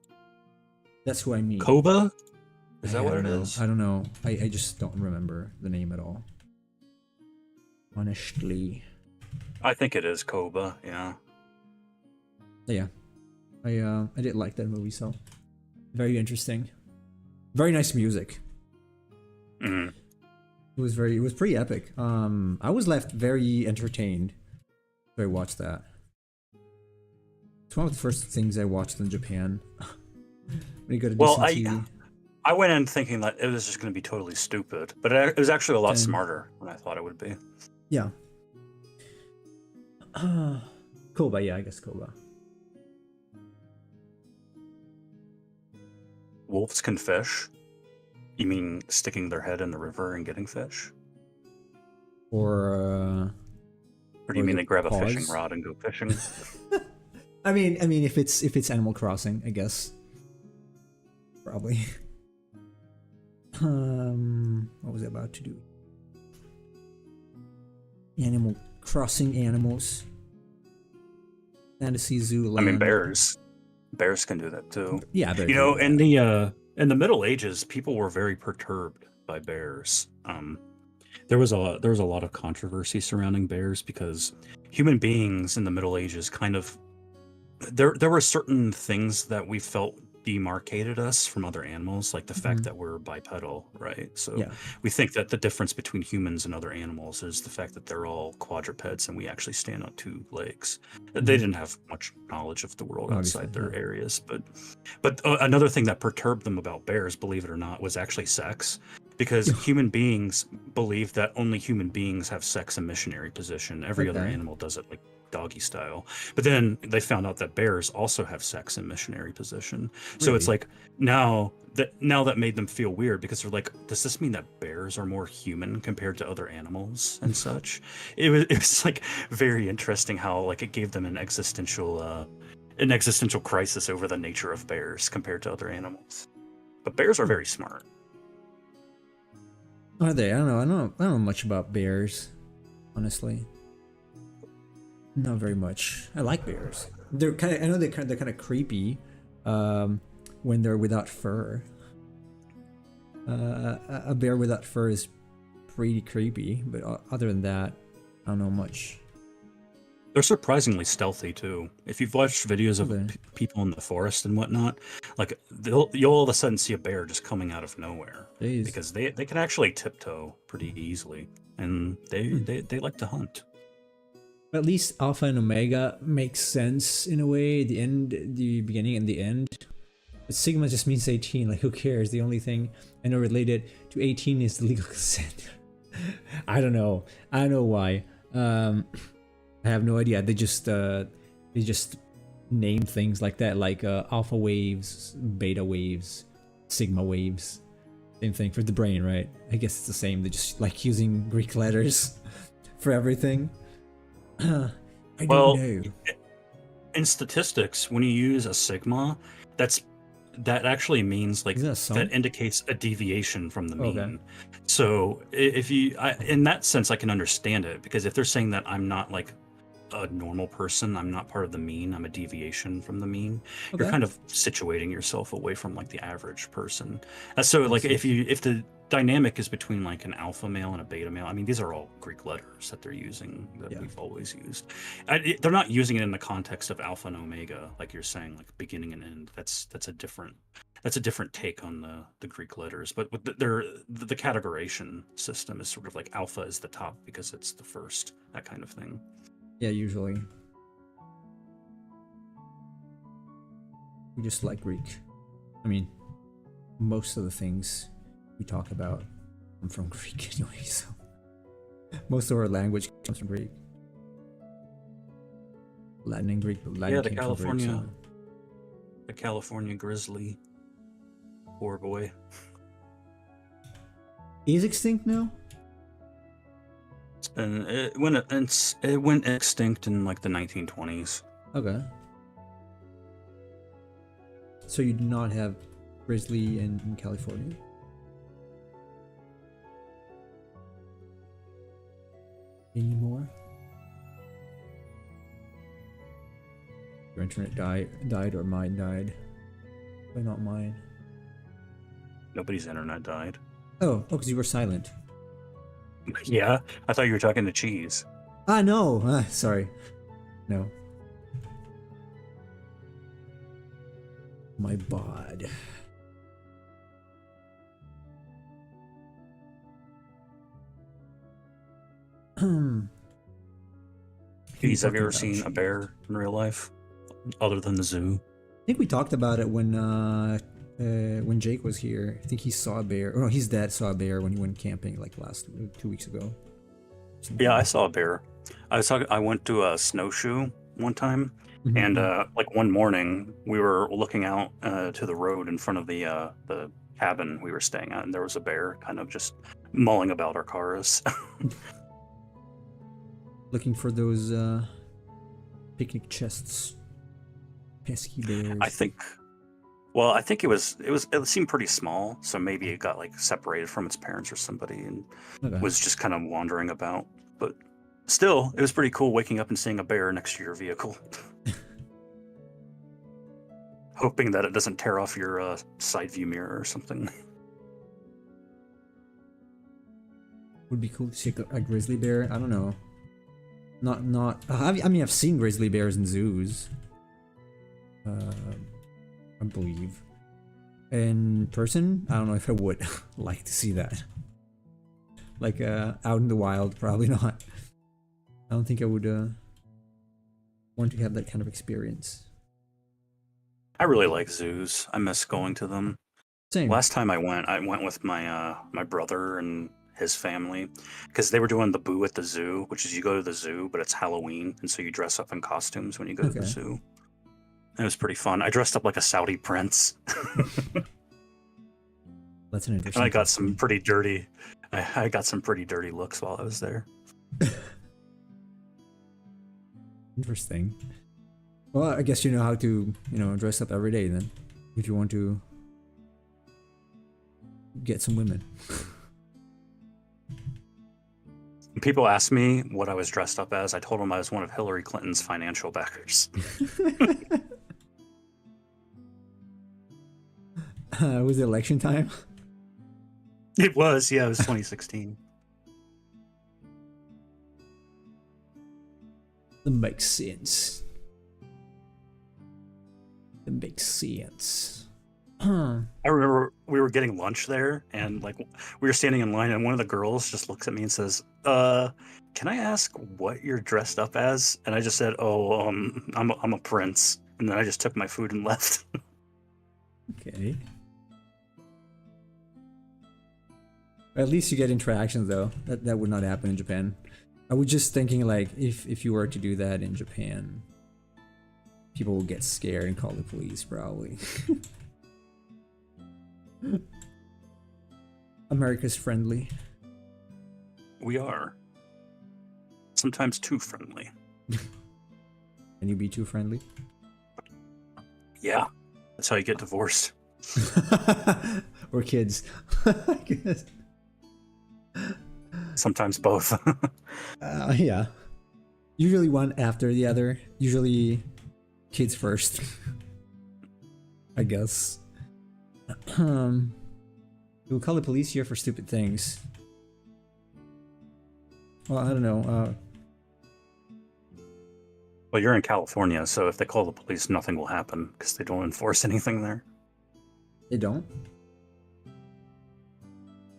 S1: That's who I mean.
S2: Koba? Is that what it is?
S1: I don't know. I just don't remember the name at all. Honestly.
S2: I think it is Koba, yeah.
S1: Yeah. I did like that movie, so very interesting. Very nice music.
S2: Mm-hmm.
S1: It was pretty epic. I was left very entertained when I watched that. It's one of the first things I watched in Japan. When you go to TV.
S2: I went in thinking that it was just going to be totally stupid, but it was actually a lot smarter than I thought it would be.
S1: Yeah. Koba, yeah, I guess Koba.
S2: Wolves can fish? You mean sticking their head in the river and getting fish?
S1: Or
S2: do you mean they grab a fishing rod and go fishing?
S1: I mean, if it's Animal Crossing, I guess. Probably. What was I about to do? Animal Crossing animals. Fantasy Zooland.
S2: I mean, bears. Bears can do that too.
S1: Yeah, bears.
S2: You know, in the Middle Ages, people were very perturbed by bears.
S3: There was a lot of controversy surrounding bears because human beings in the Middle Ages kind of there were certain things that we felt demarcated us from other animals, like the fact that we're bipedal, right? So we think that the difference between humans and other animals is the fact that they're all quadrupeds and we actually stand on two legs. They didn't have much knowledge of the world outside their areas, but another thing that perturbed them about bears, believe it or not, was actually sex, because human beings believe that only human beings have sex in missionary position. Every other animal does it like doggy style. But then they found out that bears also have sex in missionary position. So it's like now that made them feel weird, because they're like, does this mean that bears are more human compared to other animals and such? It was like very interesting how like it gave them an existential crisis over the nature of bears compared to other animals. But bears are very smart.
S1: Are they? I don't know much about bears, honestly. Not very much. I like bears. They're kind of creepy when they're without fur. A bear without fur is pretty creepy, but other than that, I don't know much.
S2: They're surprisingly stealthy too. If you've watched videos of people in the forest and whatnot, like you'll all of a sudden see a bear just coming out of nowhere.
S1: Jeez.
S2: Because they can actually tiptoe pretty easily, and they like to hunt.
S1: At least Alpha and Omega makes sense in a way. The beginning and the end. But Sigma just means 18. Like, who cares? The only thing I know related to 18 is the legal consent. I don't know why. I have no idea. They just name things like that, like alpha waves, beta waves, sigma waves. Same thing for the brain, right? I guess it's the same. They just like using Greek letters for everything. I don't know.
S2: In statistics, when you use a sigma, that actually means like that indicates a deviation from the mean. Okay. So if in that sense, I can understand it, because if they're saying that I'm not like a normal person, I'm not part of the mean, I'm a deviation from the mean, you're kind of situating yourself away from like the average person. So like if the dynamic is between like an alpha male and a beta male, I mean, these are all Greek letters that they're using that we've always used. They're not using it in the context of alpha and omega, like you're saying, like beginning and end. That's a different take on the Greek letters. But with the categorization system is sort of like alpha is the top because it's the first, that kind of thing.
S1: Yeah, usually. We just like Greek. I mean, most of the things we talk about come from Greek anyway, so most of our language comes from Greek. Latin and Greek, but Latin
S3: Yeah, the
S1: came from Greek,
S3: California, the California grizzly, poor boy.
S1: Is extinct now?
S3: And it went extinct in like the 1920s.
S1: Okay. So you do not have grizzly in California? Anymore? Your internet died or mine died? Why not mine?
S3: Nobody's internet died.
S1: Oh, because you were silent.
S3: Yeah, I thought you were talking to Cheese.
S1: Ah, no. Sorry. No. My bod.
S3: Cheese, have you ever seen a bear in real life, other than the zoo?
S1: I think we talked about it when Jake was here. I think he saw a bear. Oh no, his dad saw a bear when he went camping like 2 weeks ago.
S3: Yeah, I saw a bear. I went to a snowshoe one time,
S1: Mhm.
S3: and like one morning we were looking out to the road in front of the cabin we were staying at, and there was a bear kind of just mulling about our cars.
S1: Looking for those picnic chests. Pesky bears.
S3: I think it seemed pretty small, so maybe it got like separated from its parents or somebody and
S1: Okay.
S3: was just kind of wandering about. But still, it was pretty cool waking up and seeing a bear next to your vehicle. Hoping that it doesn't tear off your side view mirror or something.
S1: Would be cool to see a grizzly bear. I don't know. Not. I mean, I've seen grizzly bears in zoos. I believe. In person, I don't know if I would like to see that. Like out in the wild, probably not. I don't think I would want to have that kind of experience.
S3: I really like zoos. I miss going to them.
S1: Same.
S3: Last time I went with my my brother and his family, because they were doing the Boo at the Zoo, which is you go to the zoo, but it's Halloween, and so you dress up in costumes when you go to the
S1: Okay.
S3: zoo. It was pretty fun. I dressed up like a Saudi prince.
S1: That's an interesting.
S3: And I got some pretty dirty. I got some pretty dirty looks while I was there.
S1: Interesting. Well, I guess you know how to, dress up every day then, if you want to get some women.
S3: When people asked me what I was dressed up as, I told them I was one of Hillary Clinton's financial backers.
S1: Was it election time?
S3: It was 2016.
S1: That makes sense. That makes sense.
S3: I remember we were getting lunch there, and like we were standing in line, and one of the girls just looks at me and says, can I ask what you're dressed up as? And I just said, I'm a prince. And then I just took my food and left.
S1: Okay. At least you get interactions though. That would not happen in Japan. I was just thinking like if you were to do that in Japan, people will get scared and call the police probably. America's friendly.
S3: We are. Sometimes too friendly.
S1: Can you be too friendly?
S3: Yeah. That's how you get divorced.
S1: Or kids. I guess.
S3: Sometimes both.
S1: Yeah. Usually one after the other. Usually kids first. I guess. We'll call the police here for stupid things. Well, I don't know.
S3: Well, you're in California, so if they call the police, nothing will happen because they don't enforce anything there.
S1: They don't?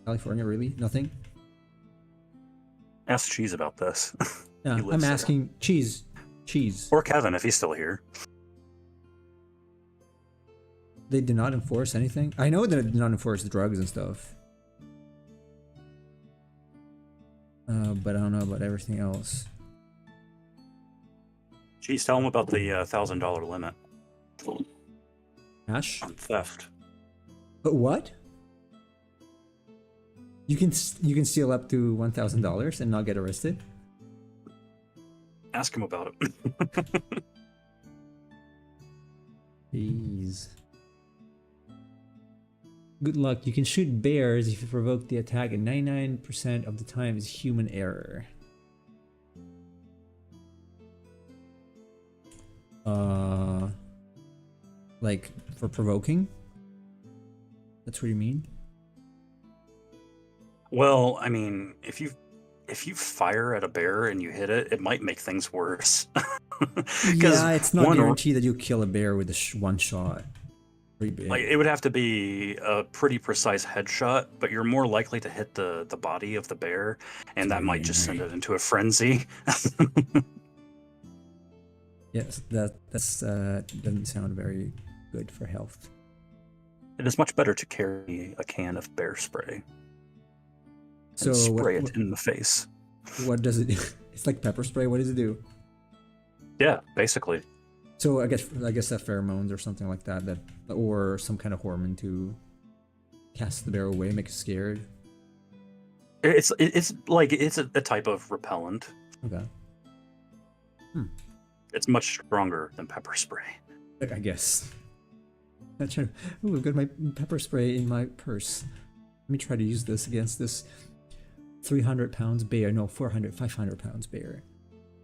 S1: California, really? Nothing?
S3: Ask Cheese about this.
S1: Yeah,
S3: He lives
S1: I'm
S3: there.
S1: asking Cheese.
S3: Or Kevin, if he's still here.
S1: They did not enforce anything. I know that they did not enforce the drugs and stuff. But I don't know about everything else.
S2: Geez, tell them about the $1,000 limit
S1: Ash?
S2: on theft.
S1: But what? You can steal up to $1,000 and not get arrested?
S2: Ask him about it.
S1: Jeez. Good luck. You can shoot bears if you provoke the attack, and 99% of the time is human error. Like for provoking? That's what you mean?
S2: Well, I mean, if you fire at a bear and you hit it, it might make things worse.
S1: Yeah, it's not guaranteed that you'll kill a bear with one shot.
S2: Like, it would have to be a pretty precise headshot, but you're more likely to hit the body of the bear, and that might just send it into a frenzy.
S1: Yes, that's doesn't sound very good for health.
S2: It is much better to carry a can of bear spray
S1: So
S2: and spray it in the face.
S1: What does it do? It's like pepper spray. What does it do?
S2: Yeah, basically.
S1: So I guess that pheromones or something like that, or some kind of hormone to cast the bear away, make it scared.
S2: It's a type of repellent.
S1: Okay.
S2: It's much stronger than pepper spray.
S1: I guess. Ooh, I've got my pepper spray in my purse. Let me try to use this against this 300 pounds bear. No, 500 pounds bear.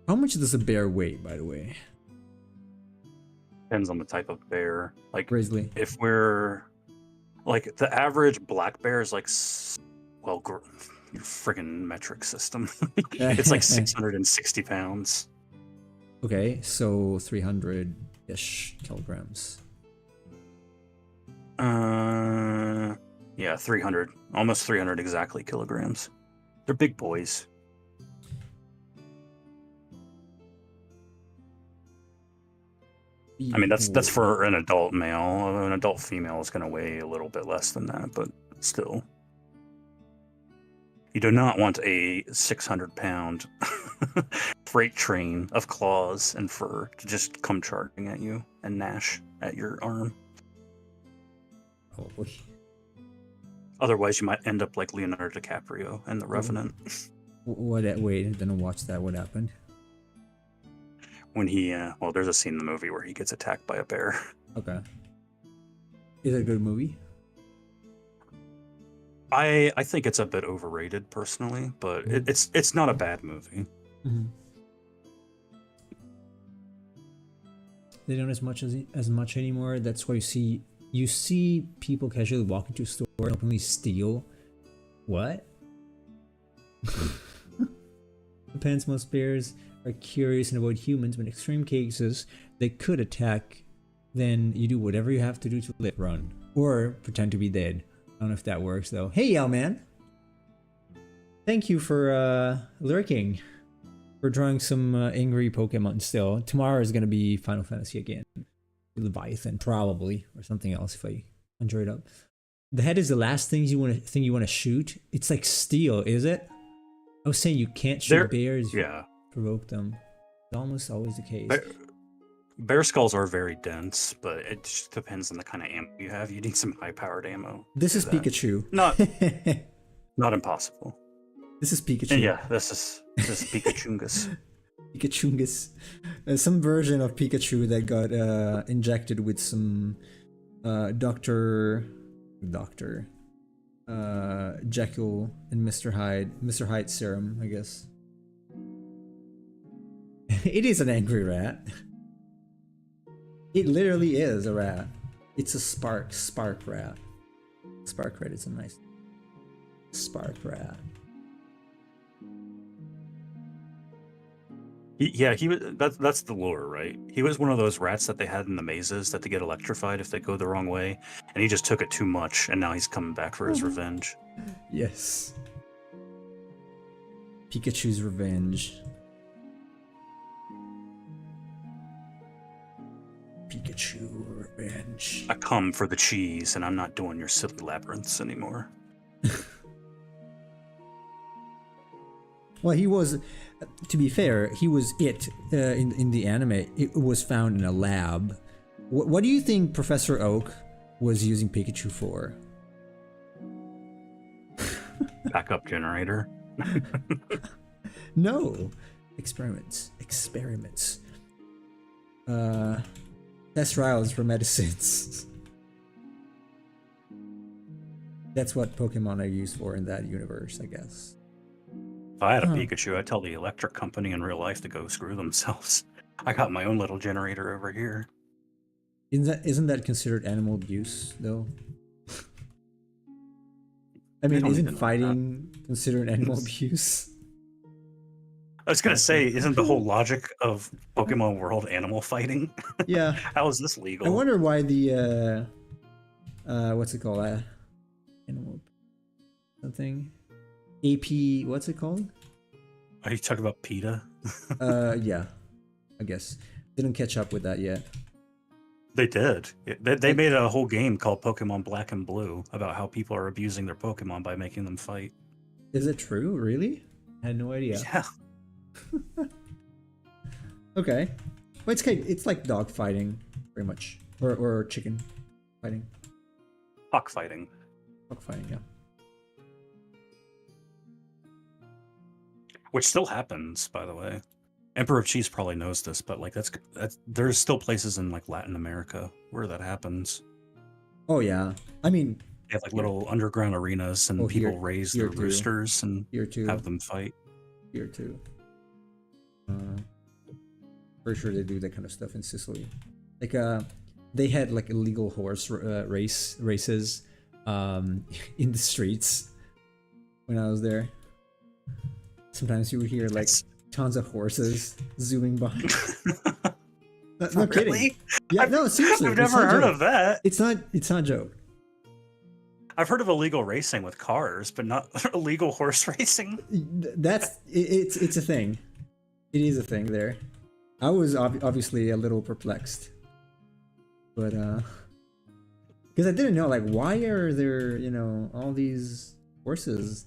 S1: How much does a bear weigh, by the way?
S2: Depends on the type of bear. Like,
S1: Grizzly.
S2: if we're like the average black bear is like, well, your friggin' metric system. It's like 660 pounds.
S1: Okay, so 300-ish kilograms.
S2: Yeah, 300, almost 300 exactly kilograms. They're big boys. I mean, that's for an adult male. An adult female is going to weigh a little bit less than that, but still. You do not want a 600-pound freight train of claws and fur to just come charging at you and gnash at your arm.
S1: Probably.
S2: Otherwise, you might end up like Leonardo DiCaprio and The Revenant.
S1: Wait, then watch that. What happened?
S2: When he, well, there's a scene in the movie where he gets attacked by a bear.
S1: Okay. Is it a good movie?
S2: I think it's a bit overrated personally, but it's not a bad movie.
S1: Mm-hmm. They don't as much anymore. That's why you see people casually walk into a store and openly steal. What? Depends. Most bears are curious and avoid humans, but in extreme cases they could attack. Then you do whatever you have to do to let run or pretend to be dead. I don't know if that works though. Hey, Yowman! Thank you for lurking. We're drawing some angry Pokemon still. Tomorrow is gonna be Final Fantasy again. Leviathan probably, or something else if I enjoy it up. The head is the last thing you want to shoot. It's like steel, is it? I was saying you can't shoot bears.
S2: Yeah.
S1: Provoke them. It's almost always the case.
S2: Bear skulls are very dense, but it just depends on the kind of ammo you have. You need some high-powered ammo.
S1: This is Pikachu.
S2: Not impossible.
S1: This is Pikachu.
S2: And yeah, this is Pikachungus.
S1: Pikachungus. Some version of Pikachu that got injected with some Dr. Jekyll and Mr. Hyde serum, I guess. It is an angry rat. It literally is a rat. It's a spark rat. Spark rat is a nice spark rat.
S2: He was. That's the lore, right? He was one of those rats that they had in the mazes that they get electrified if they go the wrong way, and he just took it too much, and now he's coming back for his revenge.
S1: Yes. Pikachu's revenge. Pikachu revenge.
S2: I come for the cheese, and I'm not doing your silly labyrinths anymore.
S1: Well, he was, to be fair, he was in the anime. It was found in a lab. What do you think Professor Oak was using Pikachu for?
S2: Backup generator.
S1: No, experiments. Test trials for medicines. That's what Pokemon are used for in that universe, I guess.
S2: If I had a Pikachu, I'd tell the electric company in real life to go screw themselves. I got my own little generator over here.
S1: Isn't that considered animal abuse, though? I mean, isn't fighting considered animal abuse?
S2: I was gonna say, isn't the whole logic of Pokemon World animal fighting?
S1: Yeah.
S2: How is this legal?
S1: I wonder why the what's it called? Animal something. AP, what's it called?
S2: Are you talking about PETA?
S1: Yeah. I guess. Didn't catch up with that yet.
S2: They did. They made a whole game called Pokemon Black and Blue about how people are abusing their Pokemon by making them fight.
S1: Is it true? Really? I had no idea.
S2: Yeah.
S1: Okay. Well, it's like dog fighting, pretty much, or chicken fighting.
S2: Cockfighting.
S1: Cockfighting, yeah.
S2: Which still happens, by the way. Emperor of Cheese probably knows this, but like that's there's still places in like Latin America where that happens.
S1: Oh yeah, I mean,
S2: they have like little underground arenas, and people raise their roosters and have them fight.
S1: Here too. Pretty sure they do that kind of stuff in Sicily. Like they had like illegal horse races in the streets when I was there. Sometimes you would hear like tons of horses zooming by. No kidding.
S2: Really?
S1: Yeah, no, seriously.
S2: I've never heard of that.
S1: It's not a joke.
S2: I've heard of illegal racing with cars, but not illegal horse racing.
S1: It's a thing. It is a thing there. I was obviously a little perplexed, but because I didn't know, like, why are there, all these horses?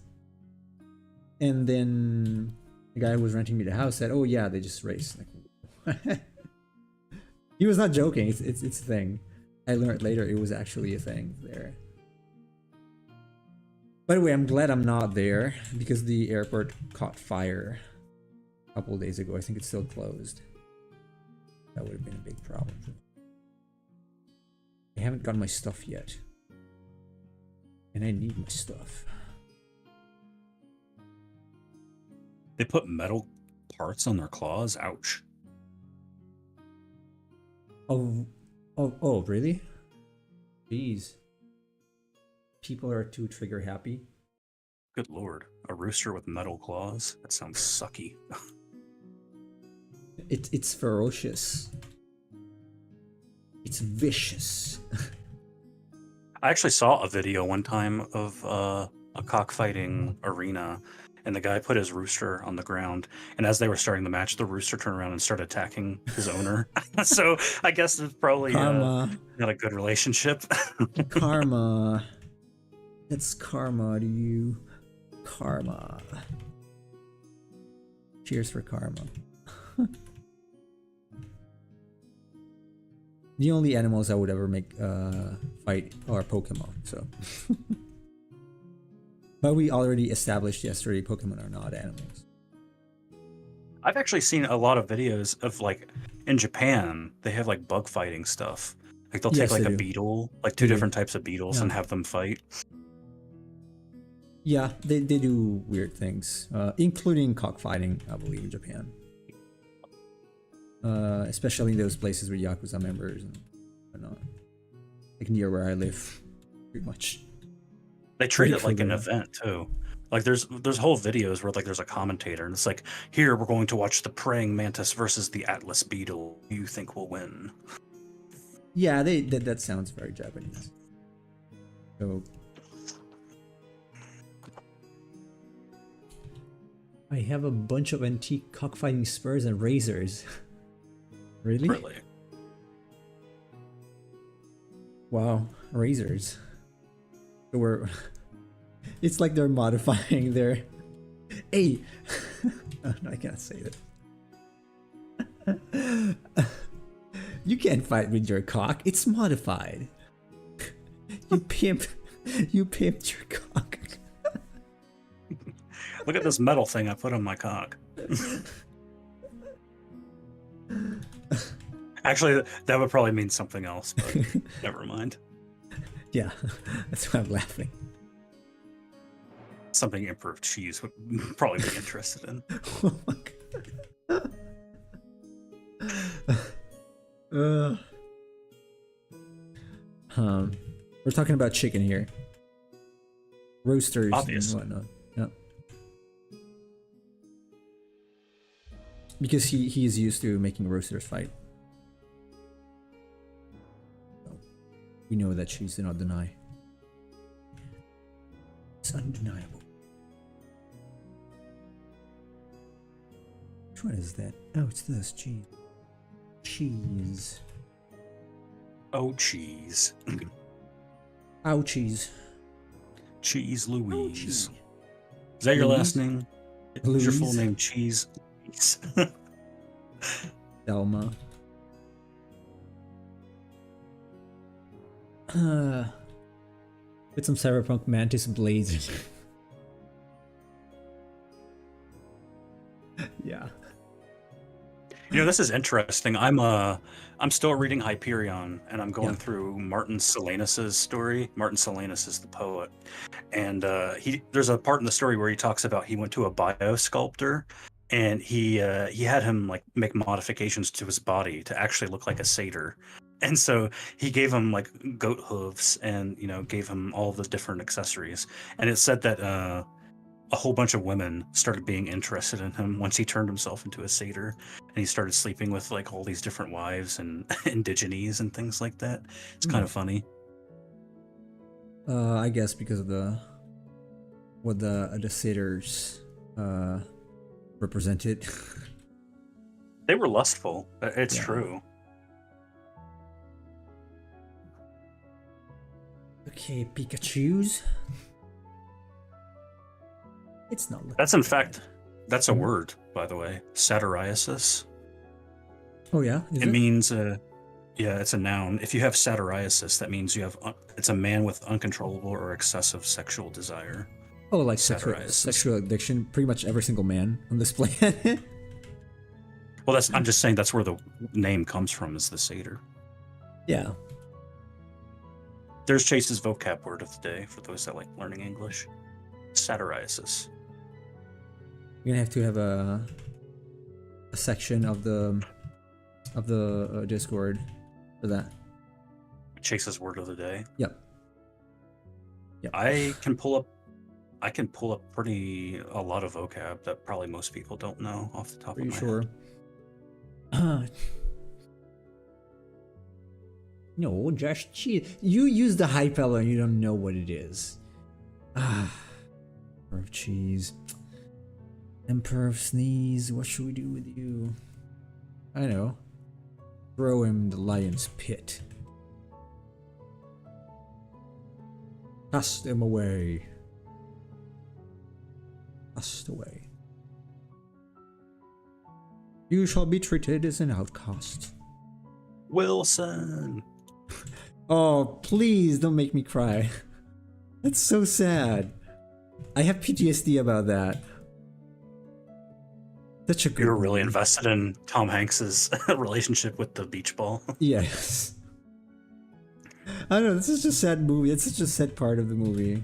S1: And then the guy who was renting me the house said, "Oh yeah, they just race." Like, he was not joking. It's a thing. I learned later it was actually a thing there. By the way, I'm glad I'm not there because the airport caught fire a couple of days ago. I think it's still closed. That would have been a big problem. I haven't gotten my stuff yet. And I need my stuff.
S2: They put metal parts on their claws? Ouch.
S1: Oh, really? Jeez. People are too trigger happy.
S2: Good lord. A rooster with metal claws? That sounds sucky.
S1: It's ferocious. It's vicious.
S2: I actually saw a video one time of a cockfighting arena, and the guy put his rooster on the ground, and as they were starting the match, the rooster turned around and started attacking his owner. So I guess it's probably not a good relationship.
S1: Karma. That's karma to you. Karma. Cheers for karma. The only animals I would ever make fight are Pokemon, so. But we already established yesterday Pokemon are not animals.
S2: I've actually seen a lot of videos of, like, in Japan, they have like bug fighting stuff. Like they'll take like a beetle, like two different types of beetles, and have them fight.
S1: Yeah, they do weird things, including cockfighting, I believe, in Japan. Especially in those places with Yakuza members and whatnot. Like near where I live, pretty much.
S2: They treat it like an event too. Like there's whole videos where like there's a commentator and it's like, here we're going to watch the praying mantis versus the Atlas beetle. Who you think will win?
S1: Yeah, that sounds very Japanese. So I have a bunch of antique cockfighting spurs and razors. Really?
S2: Really?
S1: Wow, razors. So we're. It's like they're modifying their. Hey. Oh, no, I can't say that. You can't fight with your cock. It's modified. You pimp. You pimped your cock.
S2: Look at this metal thing I put on my cock. Actually, that would probably mean something else, but never mind.
S1: Yeah, that's why I'm laughing.
S2: Something Emperor Cheese would probably be interested in.
S1: Oh my God. We're talking about chicken here. Roasters
S2: Obvious.
S1: and whatnot. Yep. Because he is used to making roasters fight. So, we know that she's not deny. It's undeniable. Which one is that? Oh, it's this. Cheese. Cheese.
S2: Oh, cheese.
S1: Ouchies.
S2: Cheese Louise.
S1: Ouchie.
S2: Is that your
S1: Louise?
S2: last name? Is your full
S1: Louise?
S2: name Cheese?
S1: Delma. Put some Cyberpunk Mantis Blades. Yeah.
S2: You know, this is interesting. I'm still reading Hyperion, and I'm going
S1: Yeah.
S2: through Martin Silenus's story. Martin Silenus is the poet, and there's a part in the story where he talks about he went to a biosculptor, and he had him like make modifications to his body to actually look like a satyr, and so he gave him like goat hooves, and gave him all the different accessories, and it said that a whole bunch of women started being interested in him once he turned himself into a satyr, and he started sleeping with like all these different wives and indigenes and things like that. It's kind of funny.
S1: I guess because of what the satyrs represented.
S2: They were lustful. It's
S1: Yeah.
S2: true.
S1: Okay, Pikachu's. It's not.
S2: That's in fact, that's a word, by the way. Satyriasis.
S1: Oh yeah. Is
S2: It means yeah, it's a noun. If you have satyriasis, that means you have it's a man with uncontrollable or excessive sexual desire.
S1: Oh, like sexual
S2: Satyriasis.
S1: addiction. Pretty much every single man on this planet.
S2: Well, I'm just saying that's where the name comes from, is the satyr.
S1: Yeah.
S2: There's Chase's vocab word of the day for those that like learning English. Satyriasis.
S1: You're gonna have to have a section of the Discord for that.
S2: Chase's word of the day.
S1: Yep.
S2: I can pull up a lot of vocab that probably most people don't know off the top
S1: Are
S2: of
S1: you
S2: my
S1: sure?
S2: head.
S1: No, Josh, cheat. You use the hypeller and you don't know what it is. Emperor of cheese. Emperor of sneeze. What should we do with you? I know. Throw him in the lion's pit. Cast him away. Cast away. You shall be treated as an outcast.
S2: Wilson.
S1: Oh, please don't make me cry. That's so sad. I have PTSD about that. Such a good
S2: You're really
S1: movie.
S2: invested in Tom Hanks's relationship with the beach ball.
S1: Yes. I don't know, this is just a sad movie. It's such a sad part of the movie.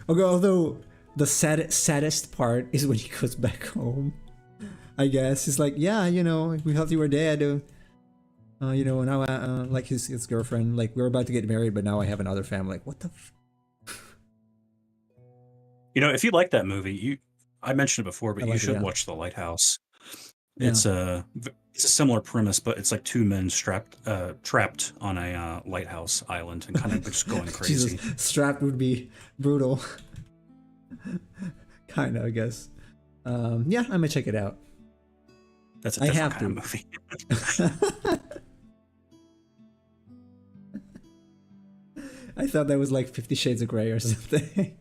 S1: Okay, although the saddest part is when he goes back home. I guess it's like, yeah, we thought you were dead. Now like his girlfriend, like we're about to get married, but now I have another family. Like, what the?
S2: If you like that movie, I mentioned it before, but
S1: I
S2: you
S1: like it,
S2: should
S1: yeah.
S2: watch The Lighthouse.
S1: Yeah.
S2: It's a similar premise, but it's like two men trapped on a lighthouse island and kind of just going crazy.
S1: Jesus, strapped would be brutal. Kind of, I guess. Yeah, I'm gonna check it out.
S2: That's a
S1: I
S2: different
S1: have
S2: kind of movie.
S1: I thought that was like 50 Shades of Grey or something.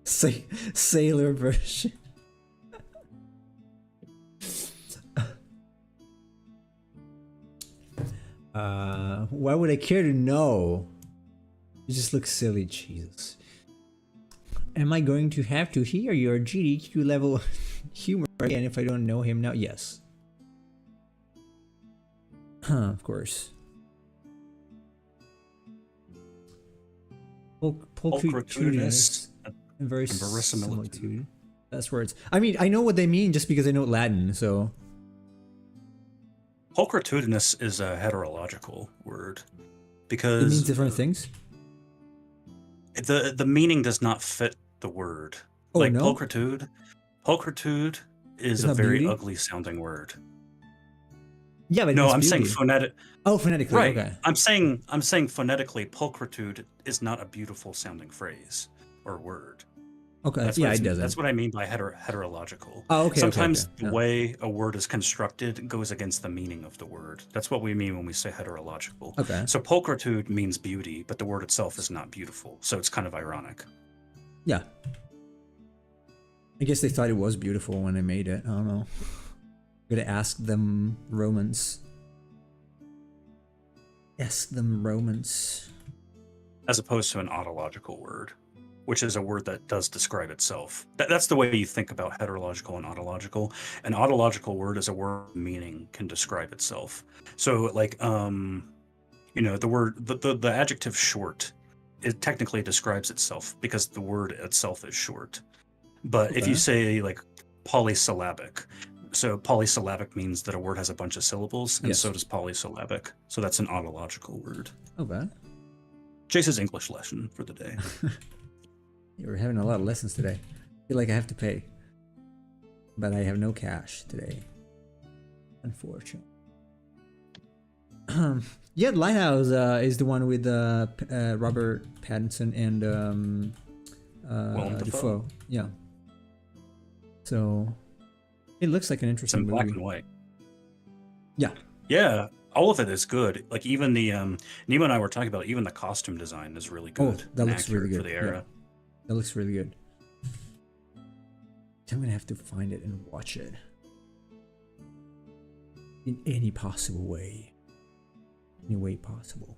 S1: Sailor version. Why would I care to know? You just look silly, Jesus. Am I going to have to hear your GDQ level humor again if I don't know him now? Yes. Of course. Pulchritudinous and verisimilitude. That's words. I mean, I know what they mean just because I know Latin, so.
S2: Pulchritudinous is a heterological word because
S1: it means different things.
S2: The meaning does not fit the word.
S1: Oh,
S2: like
S1: no?
S2: Pulchritude is a very
S1: beauty?
S2: ugly sounding word.
S1: Yeah, but
S2: No,
S1: it's
S2: I'm
S1: beauty.
S2: saying phonetic.
S1: Oh, phonetically.
S2: Right.
S1: Okay.
S2: I'm saying phonetically, pulchritude is not a beautiful sounding phrase or word.
S1: Okay.
S2: That's
S1: Yeah,
S2: what
S1: it doesn't.
S2: That's what I mean by heterological.
S1: Oh, okay.
S2: Sometimes
S1: Yeah.
S2: the way a word is constructed goes against the meaning of the word. That's what we mean when we say heterological.
S1: Okay.
S2: So pulchritude means beauty, but the word itself is not beautiful. So it's kind of ironic.
S1: Yeah. I guess they thought it was beautiful when they made it. I don't know. I'm gonna ask them Romans. Ask them Romans.
S2: As opposed to an autological word, which is a word that does describe itself. That's the way you think about heterological and autological. An autological word is a word meaning can describe itself. So like, the word, the adjective short, it technically describes itself because the word itself is short. But if you say like polysyllabic, so polysyllabic means that a word has a bunch of syllables, and so does polysyllabic. So that's an autological word.
S1: Okay.
S2: Chase's English lesson for the day.
S1: Yeah, we're having a lot of lessons today. I feel like I have to pay. But I have no cash today. Unfortunately. Yeah, Lighthouse is the one with Robert Pattinson and
S2: Willem Dafoe.
S1: Yeah. So it looks like an
S2: It's
S1: interesting
S2: in
S1: movie.
S2: black and white.
S1: Yeah.
S2: Yeah, all of it is good. Like even the Nemo and I were talking about, even the costume design is really good.
S1: That
S2: and
S1: looks really
S2: accurate
S1: good.
S2: for the era.
S1: That looks really good. I'm gonna have to find it and watch it in any possible way. Any way possible.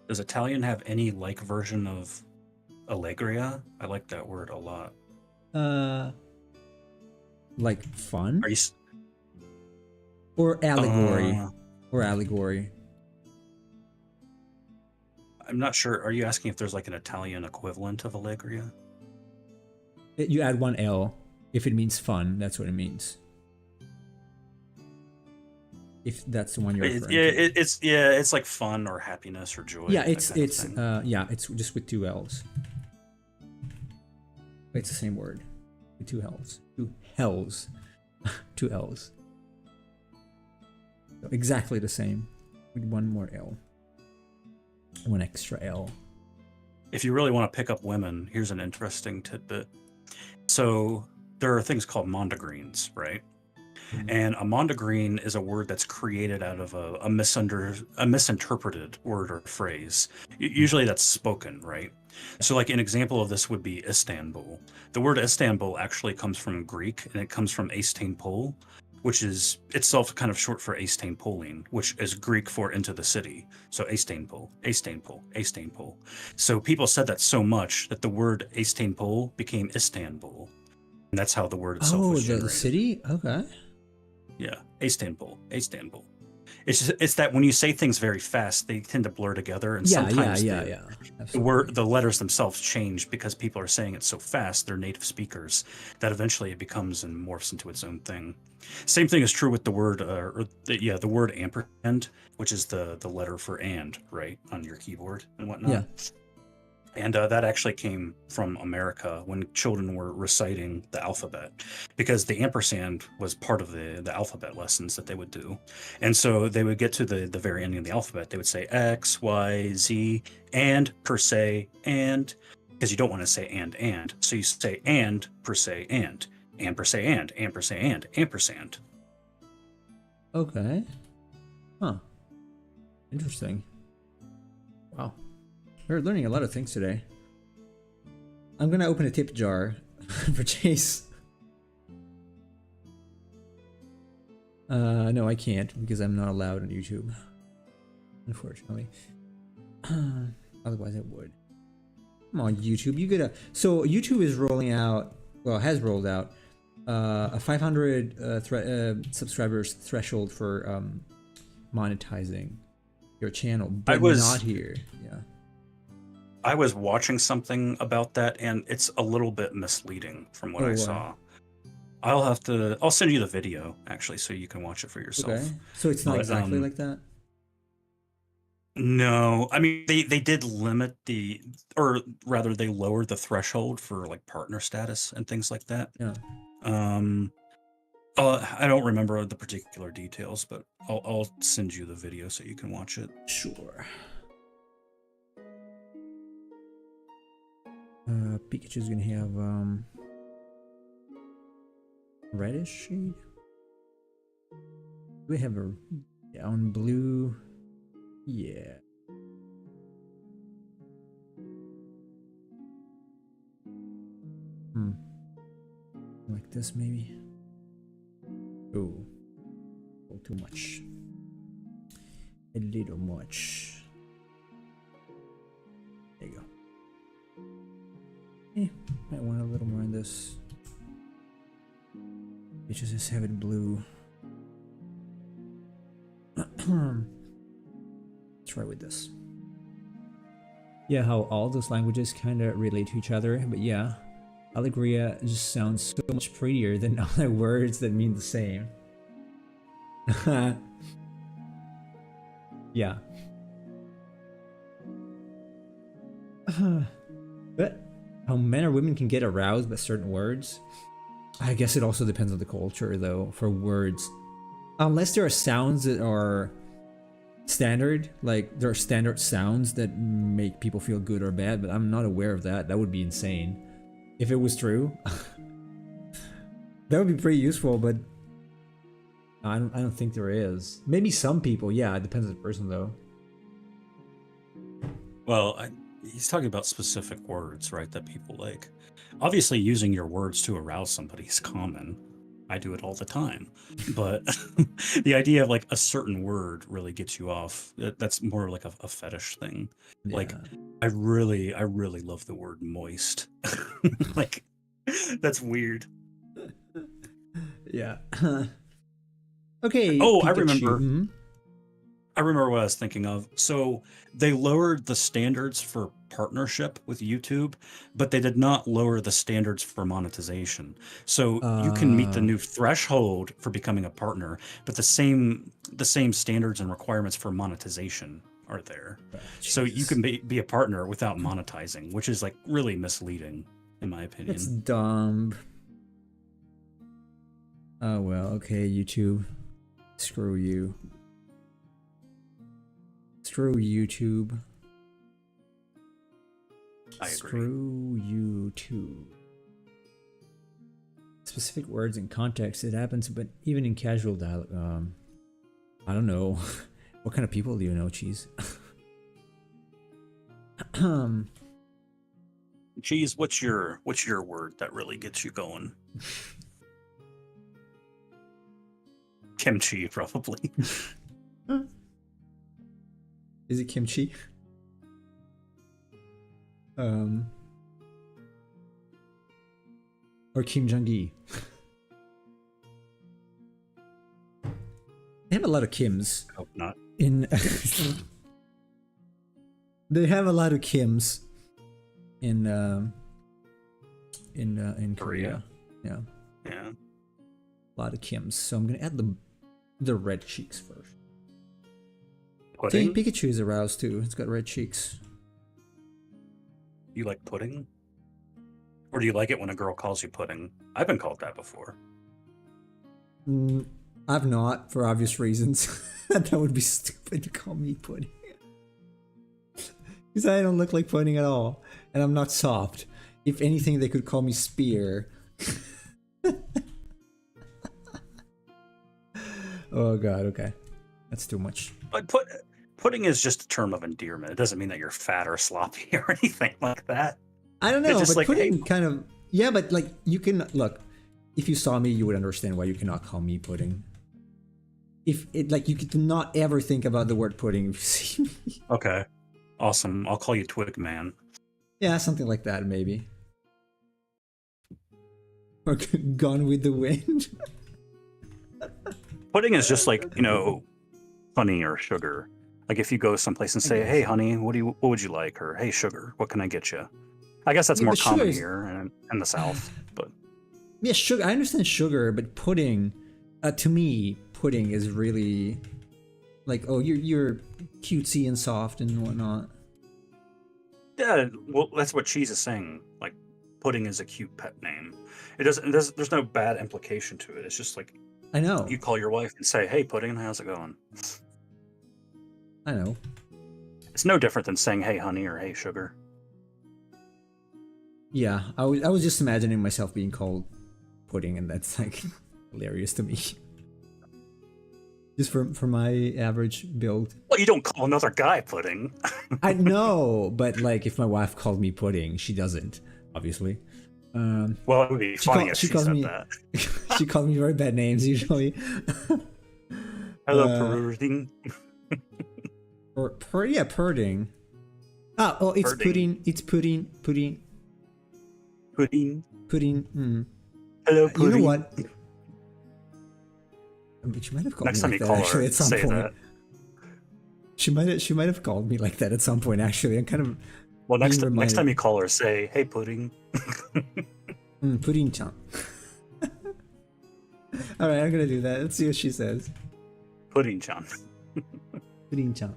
S2: Does Italian have any like version of Allegria? I like that word a lot.
S1: Like fun?
S2: Are you?
S1: Or allegory? Or allegory?
S2: I'm not sure. Are you asking if there's like an Italian equivalent of Allegria?
S1: You add one L. If it means fun, that's what it means. If that's the one you're referring to.
S2: It's like fun or happiness or joy.
S1: Yeah,
S2: that kind of thing.
S1: it's just with two L's. It's the same word. With two L's. Two hells. Two L's. So exactly the same. With one more L. One extra L.
S2: If you really want to pick up women, here's an interesting tidbit. So there are things called mondegreens, right? Mm-hmm. And a mondegreen is a word that's created out of a misinterpreted word or phrase. Usually that's spoken, right? So like an example of this would be Istanbul. The word Istanbul actually comes from Greek, and it comes from Eistein-Pol, which is itself kind of short for Eistein-Polin, which is Greek for into the city. So Eistein-Pol, Eistein-Pol, Eistein-Pol. So people said that so much that the word Eistein-Pol became Istanbul. And that's how the word itself was generated.
S1: The city? Okay.
S2: Yeah, Eistein-Pol, Eistein-Pol. It's that when you say things very fast, they tend to blur together, and sometimes the letters themselves change because people are saying it so fast, they're native speakers, that eventually it becomes and morphs into its own thing. Same thing is true with the word, the word ampersand, which is the letter for and, right, on your keyboard and whatnot.
S1: Yeah.
S2: And that actually came from America when children were reciting the alphabet, because the ampersand was part of the alphabet lessons that they would do. And so they would get to the very ending of the alphabet. They would say X, Y, Z, and per se, and, because you don't want to say and. So you say and per se, and per se, and per se, and ampersand.
S1: Okay. Huh. Interesting. Wow. We're learning a lot of things today. I'm gonna open a tip jar for Chase. No, I can't because I'm not allowed on YouTube. Unfortunately. Otherwise I would. Come on, YouTube. You gotta. So YouTube is rolling out. Well, has rolled out a 500 subscribers threshold for monetizing your channel, but not here. Yeah.
S2: I was watching something about that, and it's a little bit misleading from what I saw. I'll send you the video actually, so you can watch it for yourself.
S1: Okay. So it's not exactly like that.
S2: No, I mean they did limit or rather they lowered the threshold for like partner status and things like that.
S1: Yeah.
S2: I don't remember the particular details, but I'll send you the video so you can watch it.
S1: Sure. Pikachu's gonna have reddish shade. Do we have a down blue? Yeah. Like this maybe. Oh, too much. A little much. There you go. Might want a little more in this. Just have it blue. Let's try with this. Yeah, how all those languages kind of relate to each other, but yeah, Allegria just sounds so much prettier than other words that mean the same. Yeah. But how men or women can get aroused by certain words, I guess it also depends on the culture though, for words. Unless there are sounds that are standard, like there are standard sounds that make people feel good or bad, but I'm not aware of that. That would be insane. If it was true, that would be pretty useful, but I don't think there is. Maybe some people, yeah, it depends on the person though.
S2: Well, he's talking about specific words, right, that people like. Obviously, using your words to arouse somebody is common. I do it all the time. But the idea of like a certain word really gets you off. That's more like a fetish thing. Yeah. Like, I really love the word moist. Like, that's weird.
S1: Yeah. Okay.
S2: Oh,
S1: Pikachu.
S2: I remember. Mm-hmm. I remember what I was thinking of. So they lowered the standards for partnership with YouTube, but they did not lower the standards for monetization. So you can meet the new threshold for becoming a partner, but the same standards and requirements for monetization are there. So you can be a partner without monetizing, which is like really misleading, in my opinion.
S1: It's dumb. Oh well, okay, YouTube. Screw you. Screw YouTube.
S2: I agree.
S1: Screw YouTube. Specific words and context, it happens, but even in casual dialogue, I don't know. What kind of people do you know, Cheese?
S2: Cheese, what's your word that really gets you going? Kimchi, probably.
S1: Is it kimchi? Or Kim Jong-gi? They have a lot of Kims.
S2: I hope not.
S1: They have a lot of Kims in Korea. Yeah.
S2: Yeah.
S1: A lot of Kims. So I'm gonna add the red cheeks first.
S2: Pudding?
S1: See, Pikachu is aroused too. It's got red cheeks.
S2: You like pudding? Or do you like it when a girl calls you pudding? I've been called that before.
S1: I've not, for obvious reasons. That would be stupid to call me pudding. Because I don't look like pudding at all. And I'm not soft. If anything, they could call me spear. Oh god, okay. That's too much.
S2: But pudding is just a term of endearment. It doesn't mean that you're fat or sloppy or anything like that.
S1: I don't
S2: It's
S1: know,
S2: just
S1: but
S2: like,
S1: pudding
S2: hey,
S1: kind of yeah, but like you can look. If you saw me, you would understand why you cannot call me pudding. If it like you could not ever think about the word pudding if you see me.
S2: okay, awesome. I'll call you Twig Man.
S1: Yeah, something like that maybe. Or Gone with the Wind.
S2: Pudding is just like, honey or sugar. Like if you go someplace and say, "Hey, honey, what would you like?" or "Hey, sugar, what can I get you?" I guess that's
S1: Yeah,
S2: more
S1: but sugar
S2: common
S1: is-
S2: here in the South. But
S1: Yeah, sugar. I understand sugar, but pudding, to me, pudding is really like, oh, you're cutesy and soft and whatnot.
S2: yeah, well, that's what cheese is saying. Like, pudding is a cute pet name. It doesn't. There's no bad implication to it. It's just like
S1: I know.
S2: you call your wife and say, "Hey, pudding, how's it going?"
S1: I know.
S2: It's no different than saying, "Hey, honey," or "Hey, sugar."
S1: Yeah, I was just imagining myself being called pudding, and that's like hilarious to me. Just for my average build.
S2: Well, you don't call another guy pudding.
S1: I know, but like if my wife called me pudding, she doesn't, obviously.
S2: Well, it would be funny if she
S1: calls
S2: said
S1: me
S2: that.
S1: she called me very bad names usually.
S2: Hello, pudding.
S1: Or pudding. It's
S2: Pudding.
S1: pudding. It's pudding. Pudding.
S2: Pudding.
S1: Pudding.
S2: Hello, pudding.
S1: You know what? But she might have called
S2: Next
S1: me
S2: time
S1: like
S2: you
S1: that
S2: call
S1: actually
S2: her,
S1: at some
S2: say
S1: point.
S2: that.
S1: She might have called me like that at some point actually. I'm kind of
S2: Well, next
S1: being
S2: next
S1: reminded.
S2: time you call her, say, "Hey, pudding."
S1: Pudding-chan. All right, I'm gonna do that. Let's see what she says.
S2: Pudding Chan.
S1: Pudding-chan.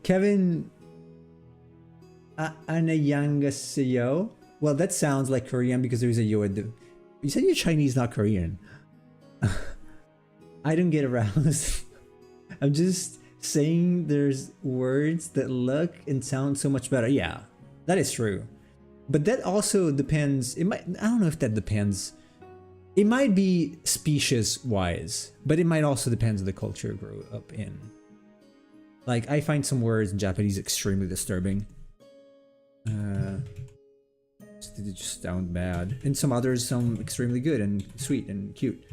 S1: Kevin Anayangaseyo. Well, that sounds like Korean because there's a yo at the. You said you're Chinese, not Korean. I don't get aroused. I'm just saying there's words that look and sound so much better. Yeah, that is true. But that also depends. I don't know if that depends. It might be species wise, but it might also depend on the culture you grew up in. Like, I find some words in Japanese extremely disturbing. They just sound bad. And some others sound extremely good and sweet and cute.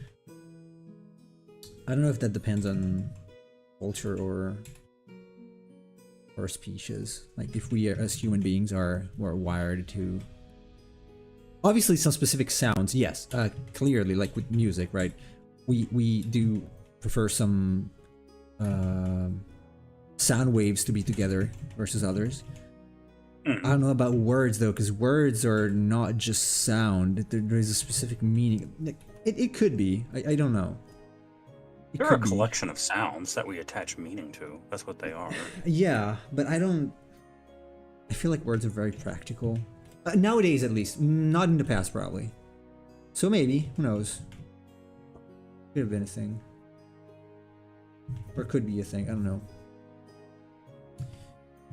S1: I don't know if that depends on culture or species. Like, if we as human beings are wired to... Obviously, some specific sounds, yes, clearly, like with music, right? We do prefer some sound waves to be together versus others. I don't know about words though, because words are not just sound. There's a specific meaning. It could be. I don't know.
S2: They're a collection of sounds that we attach meaning to. That's what they are.
S1: Yeah, but I feel like words are very practical. Nowadays, at least. Not in the past, probably. So maybe. Who knows? Could have been a thing. Or could be a thing. I don't know.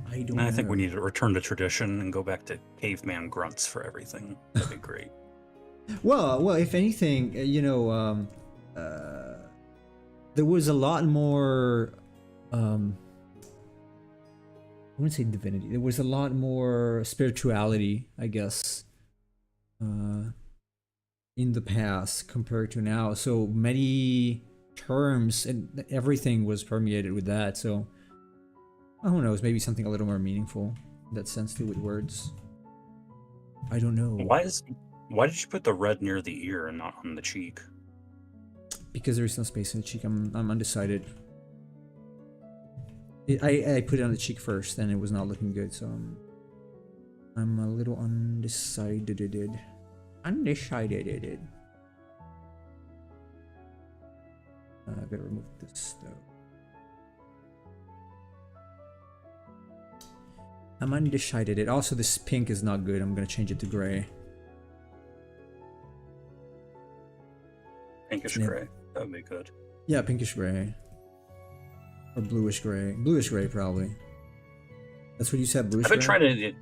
S1: I don't know.
S2: I think we need to return to tradition and go back to caveman grunts for everything. That'd be great.
S1: Well, if anything, there was a lot more. I wouldn't say divinity. There was a lot more spirituality, I guess, in the past compared to now. So many terms and everything was permeated with that. So who knows? Maybe something a little more meaningful in that sense too with words. I don't know.
S2: Why did you put the red near the ear and not on the cheek?
S1: Because there is no space in the cheek. I'm undecided. I put it on the cheek first, and it was not looking good, so I'm a little undecided. Undecided. I gotta remove this though. I'm undecided. Also, this pink is not good. I'm gonna change it to gray.
S2: Pinkish
S1: Yeah.
S2: gray. That would be good.
S1: Yeah, pinkish gray. Or bluish gray. Bluish gray, probably. That's what you said, bluish
S2: I've been
S1: gray?
S2: trying to.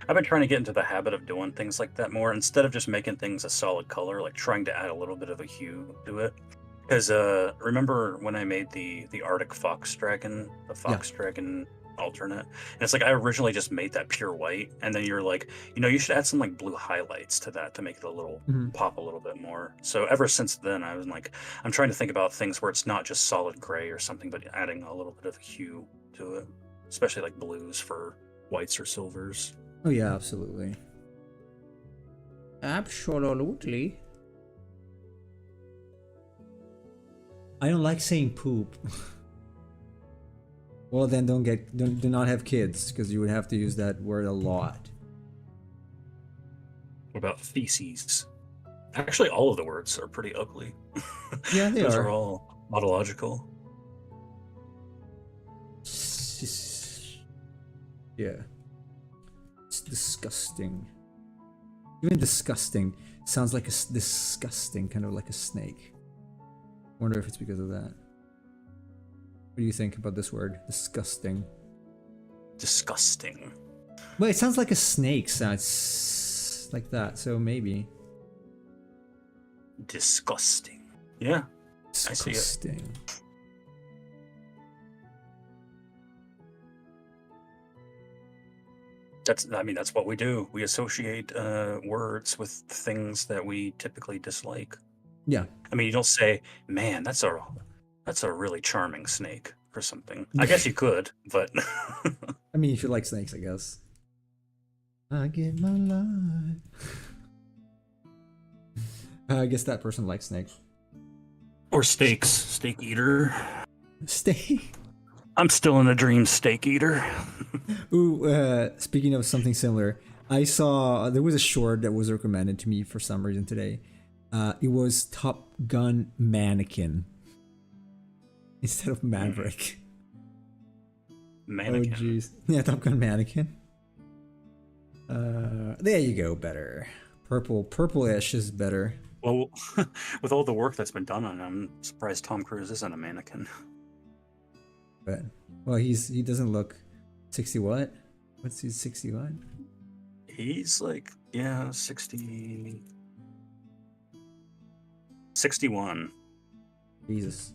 S2: I've been trying to get into the habit of doing things like that more instead of just making things a solid color, like trying to add a little bit of a hue to it. Because remember when I made the Arctic Fox Dragon, the Fox Dragon alternate, and it's like I originally just made that pure white, and then you're like, you should add some like blue highlights to that to make it a little pop a little bit more. So ever since then, I was like, I'm trying to think about things where it's not just solid gray or something, but adding a little bit of hue to it, especially like blues for whites or silvers.
S1: Oh yeah, absolutely. Absolutely. I don't like saying poop. Well, then do not have kids, because you would have to use that word a lot.
S2: What about feces? Actually, all of the words are pretty ugly.
S1: Yeah, they
S2: Those
S1: are.
S2: are all tautological.
S1: Yeah. It's disgusting. Even disgusting sounds like disgusting, kind of like a snake. Wonder if it's because of that. What do you think about this word? Disgusting.
S2: Disgusting.
S1: Well, it sounds like a snake sounds like that, so maybe.
S2: Disgusting. Yeah.
S1: Disgusting.
S2: I see it. That's what we do. We associate words with things that we typically dislike.
S1: Yeah.
S2: I mean, you don't say, "Man, that's a really charming snake" or something. I guess you could, but
S1: I mean, if you like snakes, I guess. I get my life. I guess that person likes snakes.
S2: or steaks. Steak eater.
S1: Steak.
S2: I'm still in a dream steak eater.
S1: Ooh, speaking of something similar, I saw there was a short that was recommended to me for some reason today. It was Top Gun Mannequin instead of Maverick.
S2: Mannequin.
S1: Oh jeez, yeah, Top Gun Mannequin. There you go, better. Purple-ish is better.
S2: Well, with all the work that's been done on him, I'm surprised Tom Cruise isn't a mannequin.
S1: But well, he doesn't look 60 what? What's he 60 what?
S2: He's like, yeah, 61.
S1: Jesus.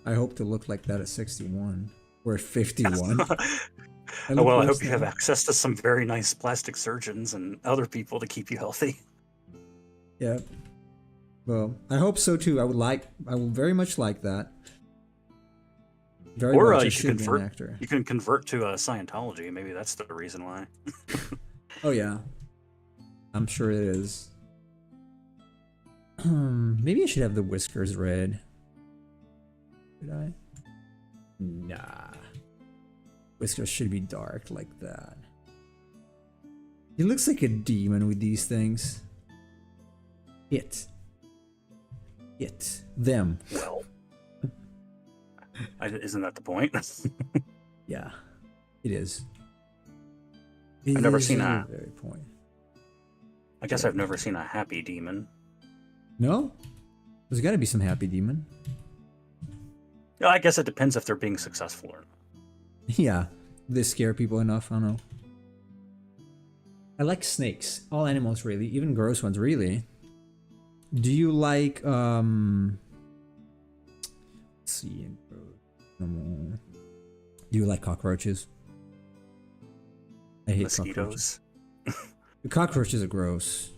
S1: I hope to look like that at 61 or at 51.
S2: I hope you have access to some very nice plastic surgeons and other people to keep you healthy.
S1: Yeah. Well, I hope so too. I would very much like that. Very
S2: Or
S1: much. I
S2: you
S1: should
S2: can
S1: be an
S2: convert.
S1: actor.
S2: You can convert to Scientology. Maybe that's the reason why.
S1: Oh yeah. I'm sure it is. Maybe I should have the whiskers red. Should I? Nah. Whiskers should be dark like that. He looks like a demon with these things. Them.
S2: Well, isn't that the point?
S1: Yeah, it is.
S2: I've never seen
S1: a
S2: a.
S1: very point.
S2: I guess I've never seen a happy demon.
S1: No, there's got to be some happy demon.
S2: Yeah, I guess it depends if they're being successful or not.
S1: Yeah, they scare people enough. I don't know. I like snakes. All animals, really, even gross ones, really. Do you like let's see. Do you like cockroaches? I hate
S2: Mosquitoes.
S1: cockroaches. Cockroaches are gross.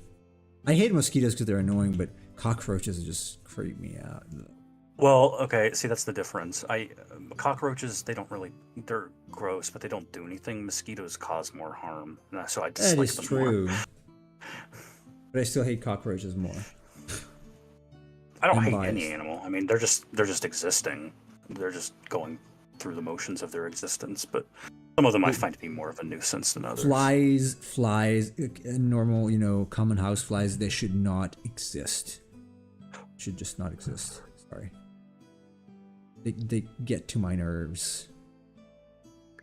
S1: I hate mosquitoes because they're annoying, but cockroaches just creep me out.
S2: Well, okay, see, that's the difference. Cockroaches, they're gross, but they don't do anything. Mosquitoes cause more harm, so I
S1: That
S2: dislike
S1: is
S2: them
S1: true.
S2: more.
S1: But I still hate cockroaches more.
S2: I don't
S1: I'm
S2: hate
S1: biased.
S2: any animal. I mean, they're just existing. They're just going through the motions of their existence, but some of them I find to be more of a nuisance than others.
S1: Flies, normal, common house flies, they should not exist. Should just not exist. Sorry. They get to my nerves.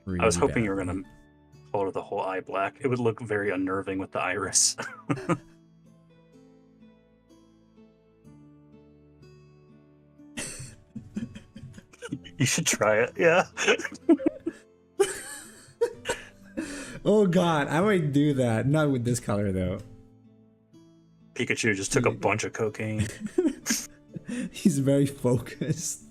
S1: Really
S2: I was hoping you were
S1: badly.
S2: going to color the whole eye black. It would look very unnerving with the iris. You should try it, yeah.
S1: Oh god, I might do that. Not with this color though.
S2: Pikachu just took a bunch of cocaine.
S1: He's very focused.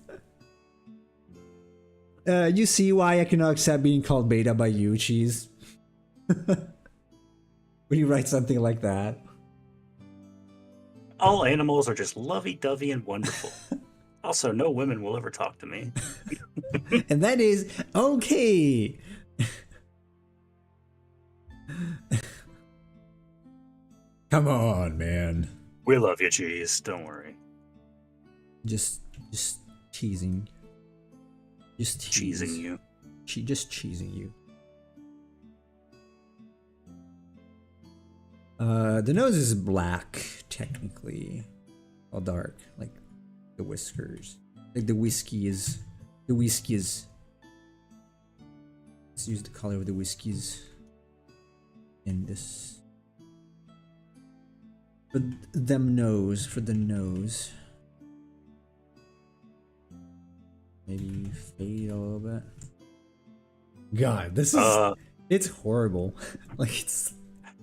S1: You see why I cannot accept being called beta by you, Cheese? When you write something like that.
S2: All animals are just lovey-dovey and wonderful. Also, no women will ever talk to me.
S1: And that is okay. Come on, man.
S2: We love you, Cheese. Don't worry.
S1: Just teasing. Just
S2: Cheesing you.
S1: Just cheesing you. The nose is black, technically. All dark, like the whiskers. Like the whiskey is. Let's use the color of the whiskeys in this. For the nose. Maybe fade a little bit. God, this is it's horrible. Like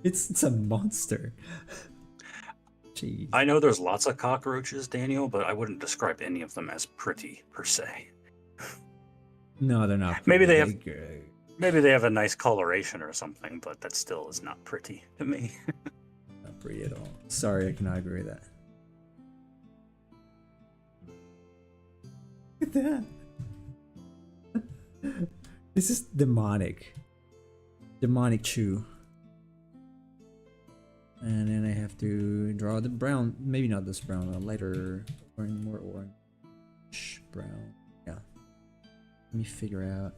S1: it's a monster. Jeez.
S2: I know there's lots of cockroaches, Daniel, but I wouldn't describe any of them as pretty per se.
S1: No, they're not.
S2: Maybe they have a nice coloration or something, but that still is not pretty to me.
S1: Not pretty at all. Sorry, I cannot agree with that. Look at that. This is demonic. Demonic chew. And then I have to draw the brown. Maybe not this brown, a lighter or more orange brown. Yeah. Let me figure out.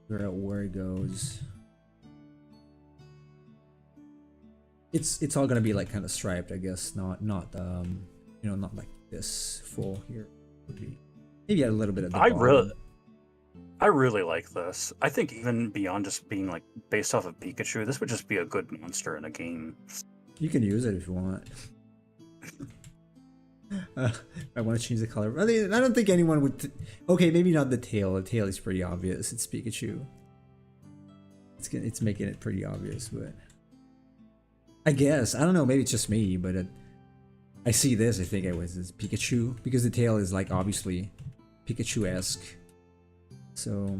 S1: Figure out where it goes. It's all gonna be like kind of striped, I guess. Not you know, not like this full here. Maybe a little bit of the bottom.
S2: I really like this. I think even beyond just being like based off of Pikachu, this would just be a good monster in a game.
S1: You can use it if you want. I want to change the color. I don't think anyone would. Okay, maybe not the tail. The tail is pretty obvious. It's Pikachu. It's making it pretty obvious, but I guess I don't know. Maybe it's just me, but I see this. I think it was Pikachu because the tail is like obviously Pikachu-esque. So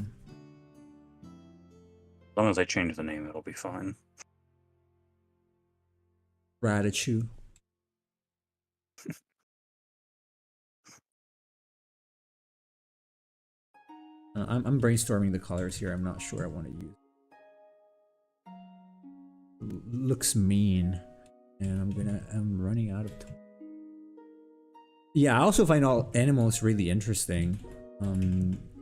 S2: as long as I change the name, it'll be fine.
S1: Radichu. I'm brainstorming the colors here. I'm not sure I want to use. Looks mean, and I'm running out of time. Yeah, I also find all animals really interesting.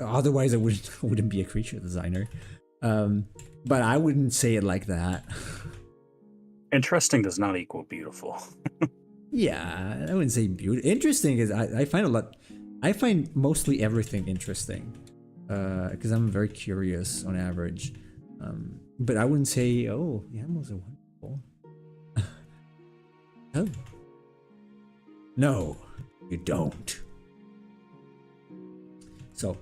S1: Otherwise, I wouldn't be a creature designer. But I wouldn't say it like that.
S2: Interesting does not equal beautiful.
S1: Yeah, I wouldn't say beautiful. Interesting is I find a lot. I find mostly everything interesting. Because I'm very curious on average. But I wouldn't say, oh, the animals are wonderful. Oh. No, you don't. So,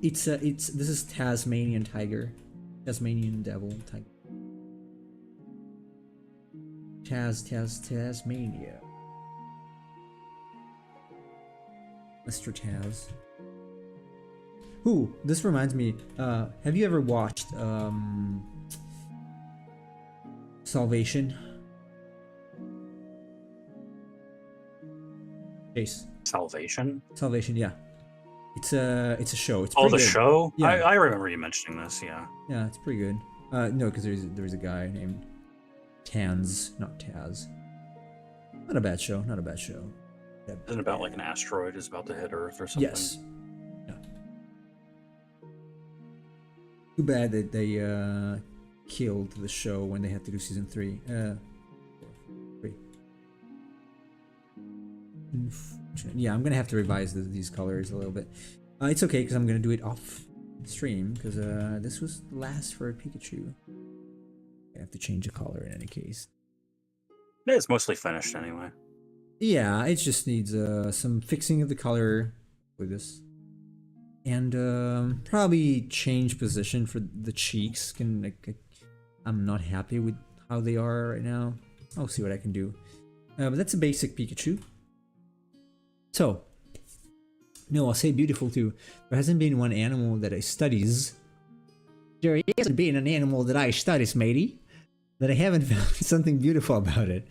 S1: this is Tasmanian tiger, Tasmanian devil tiger. Tasmania. Mr. Taz. Ooh, this reminds me, have you ever watched Salvation? Chase.
S2: Salvation?
S1: Salvation, yeah. It's a show. It's
S2: the
S1: pretty good.
S2: show?
S1: Yeah.
S2: I remember you mentioning this, yeah.
S1: Yeah, it's pretty good. No, because there's a guy named Tans, not Taz. Not a bad show, not a bad show.
S2: Isn't it about like an asteroid is about to hit Earth or something?
S1: Yes. Yeah. Too bad that they killed the show when they had to do season 3. 3. Yeah, I'm gonna have to revise these colors a little bit. It's okay because I'm gonna do it off stream because this was the last for Pikachu. I have to change the color in any case.
S2: It's mostly finished anyway.
S1: Yeah, it just needs some fixing of the color with this. And probably change position for the cheeks. I'm not happy with how they are right now. I'll see what I can do. But that's a basic Pikachu. So, no, I'll say beautiful too. There hasn't been one animal that I studies. There hasn't been an animal that I studies, matey, that I haven't found something beautiful about it.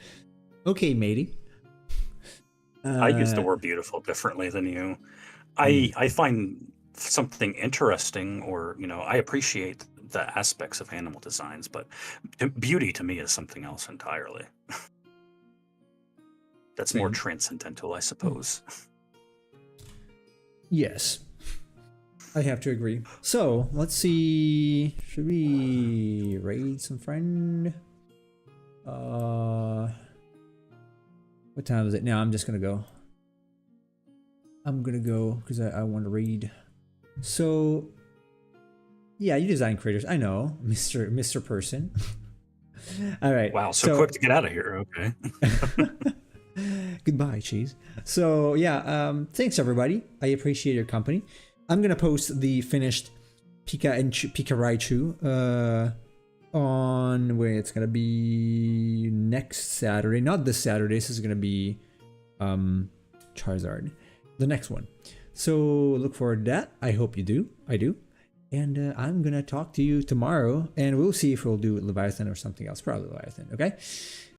S1: Okay, matey.
S2: I use the word beautiful differently than you. I find something interesting, or I appreciate the aspects of animal designs, but beauty to me is something else entirely. That's more transcendental, I suppose.
S1: Yes, I have to agree. So let's see. Should we raid some friend? What time is it? No, I'm just gonna go. I'm gonna go because I want to read. So, yeah, you design creators. I know, Mr. Person. All right.
S2: Wow, so quick to get out of here. Okay.
S1: Goodbye, cheese. So yeah, thanks everybody. I appreciate your company. I'm gonna post the finished Pika Raichu on where it's gonna be next Saturday. Not this Saturday. This is gonna be Charizard, the next one. So look forward to that. I hope you do. I do. And I'm gonna talk to you tomorrow, and we'll see if we'll do Leviathan or something else. Probably Leviathan. Okay.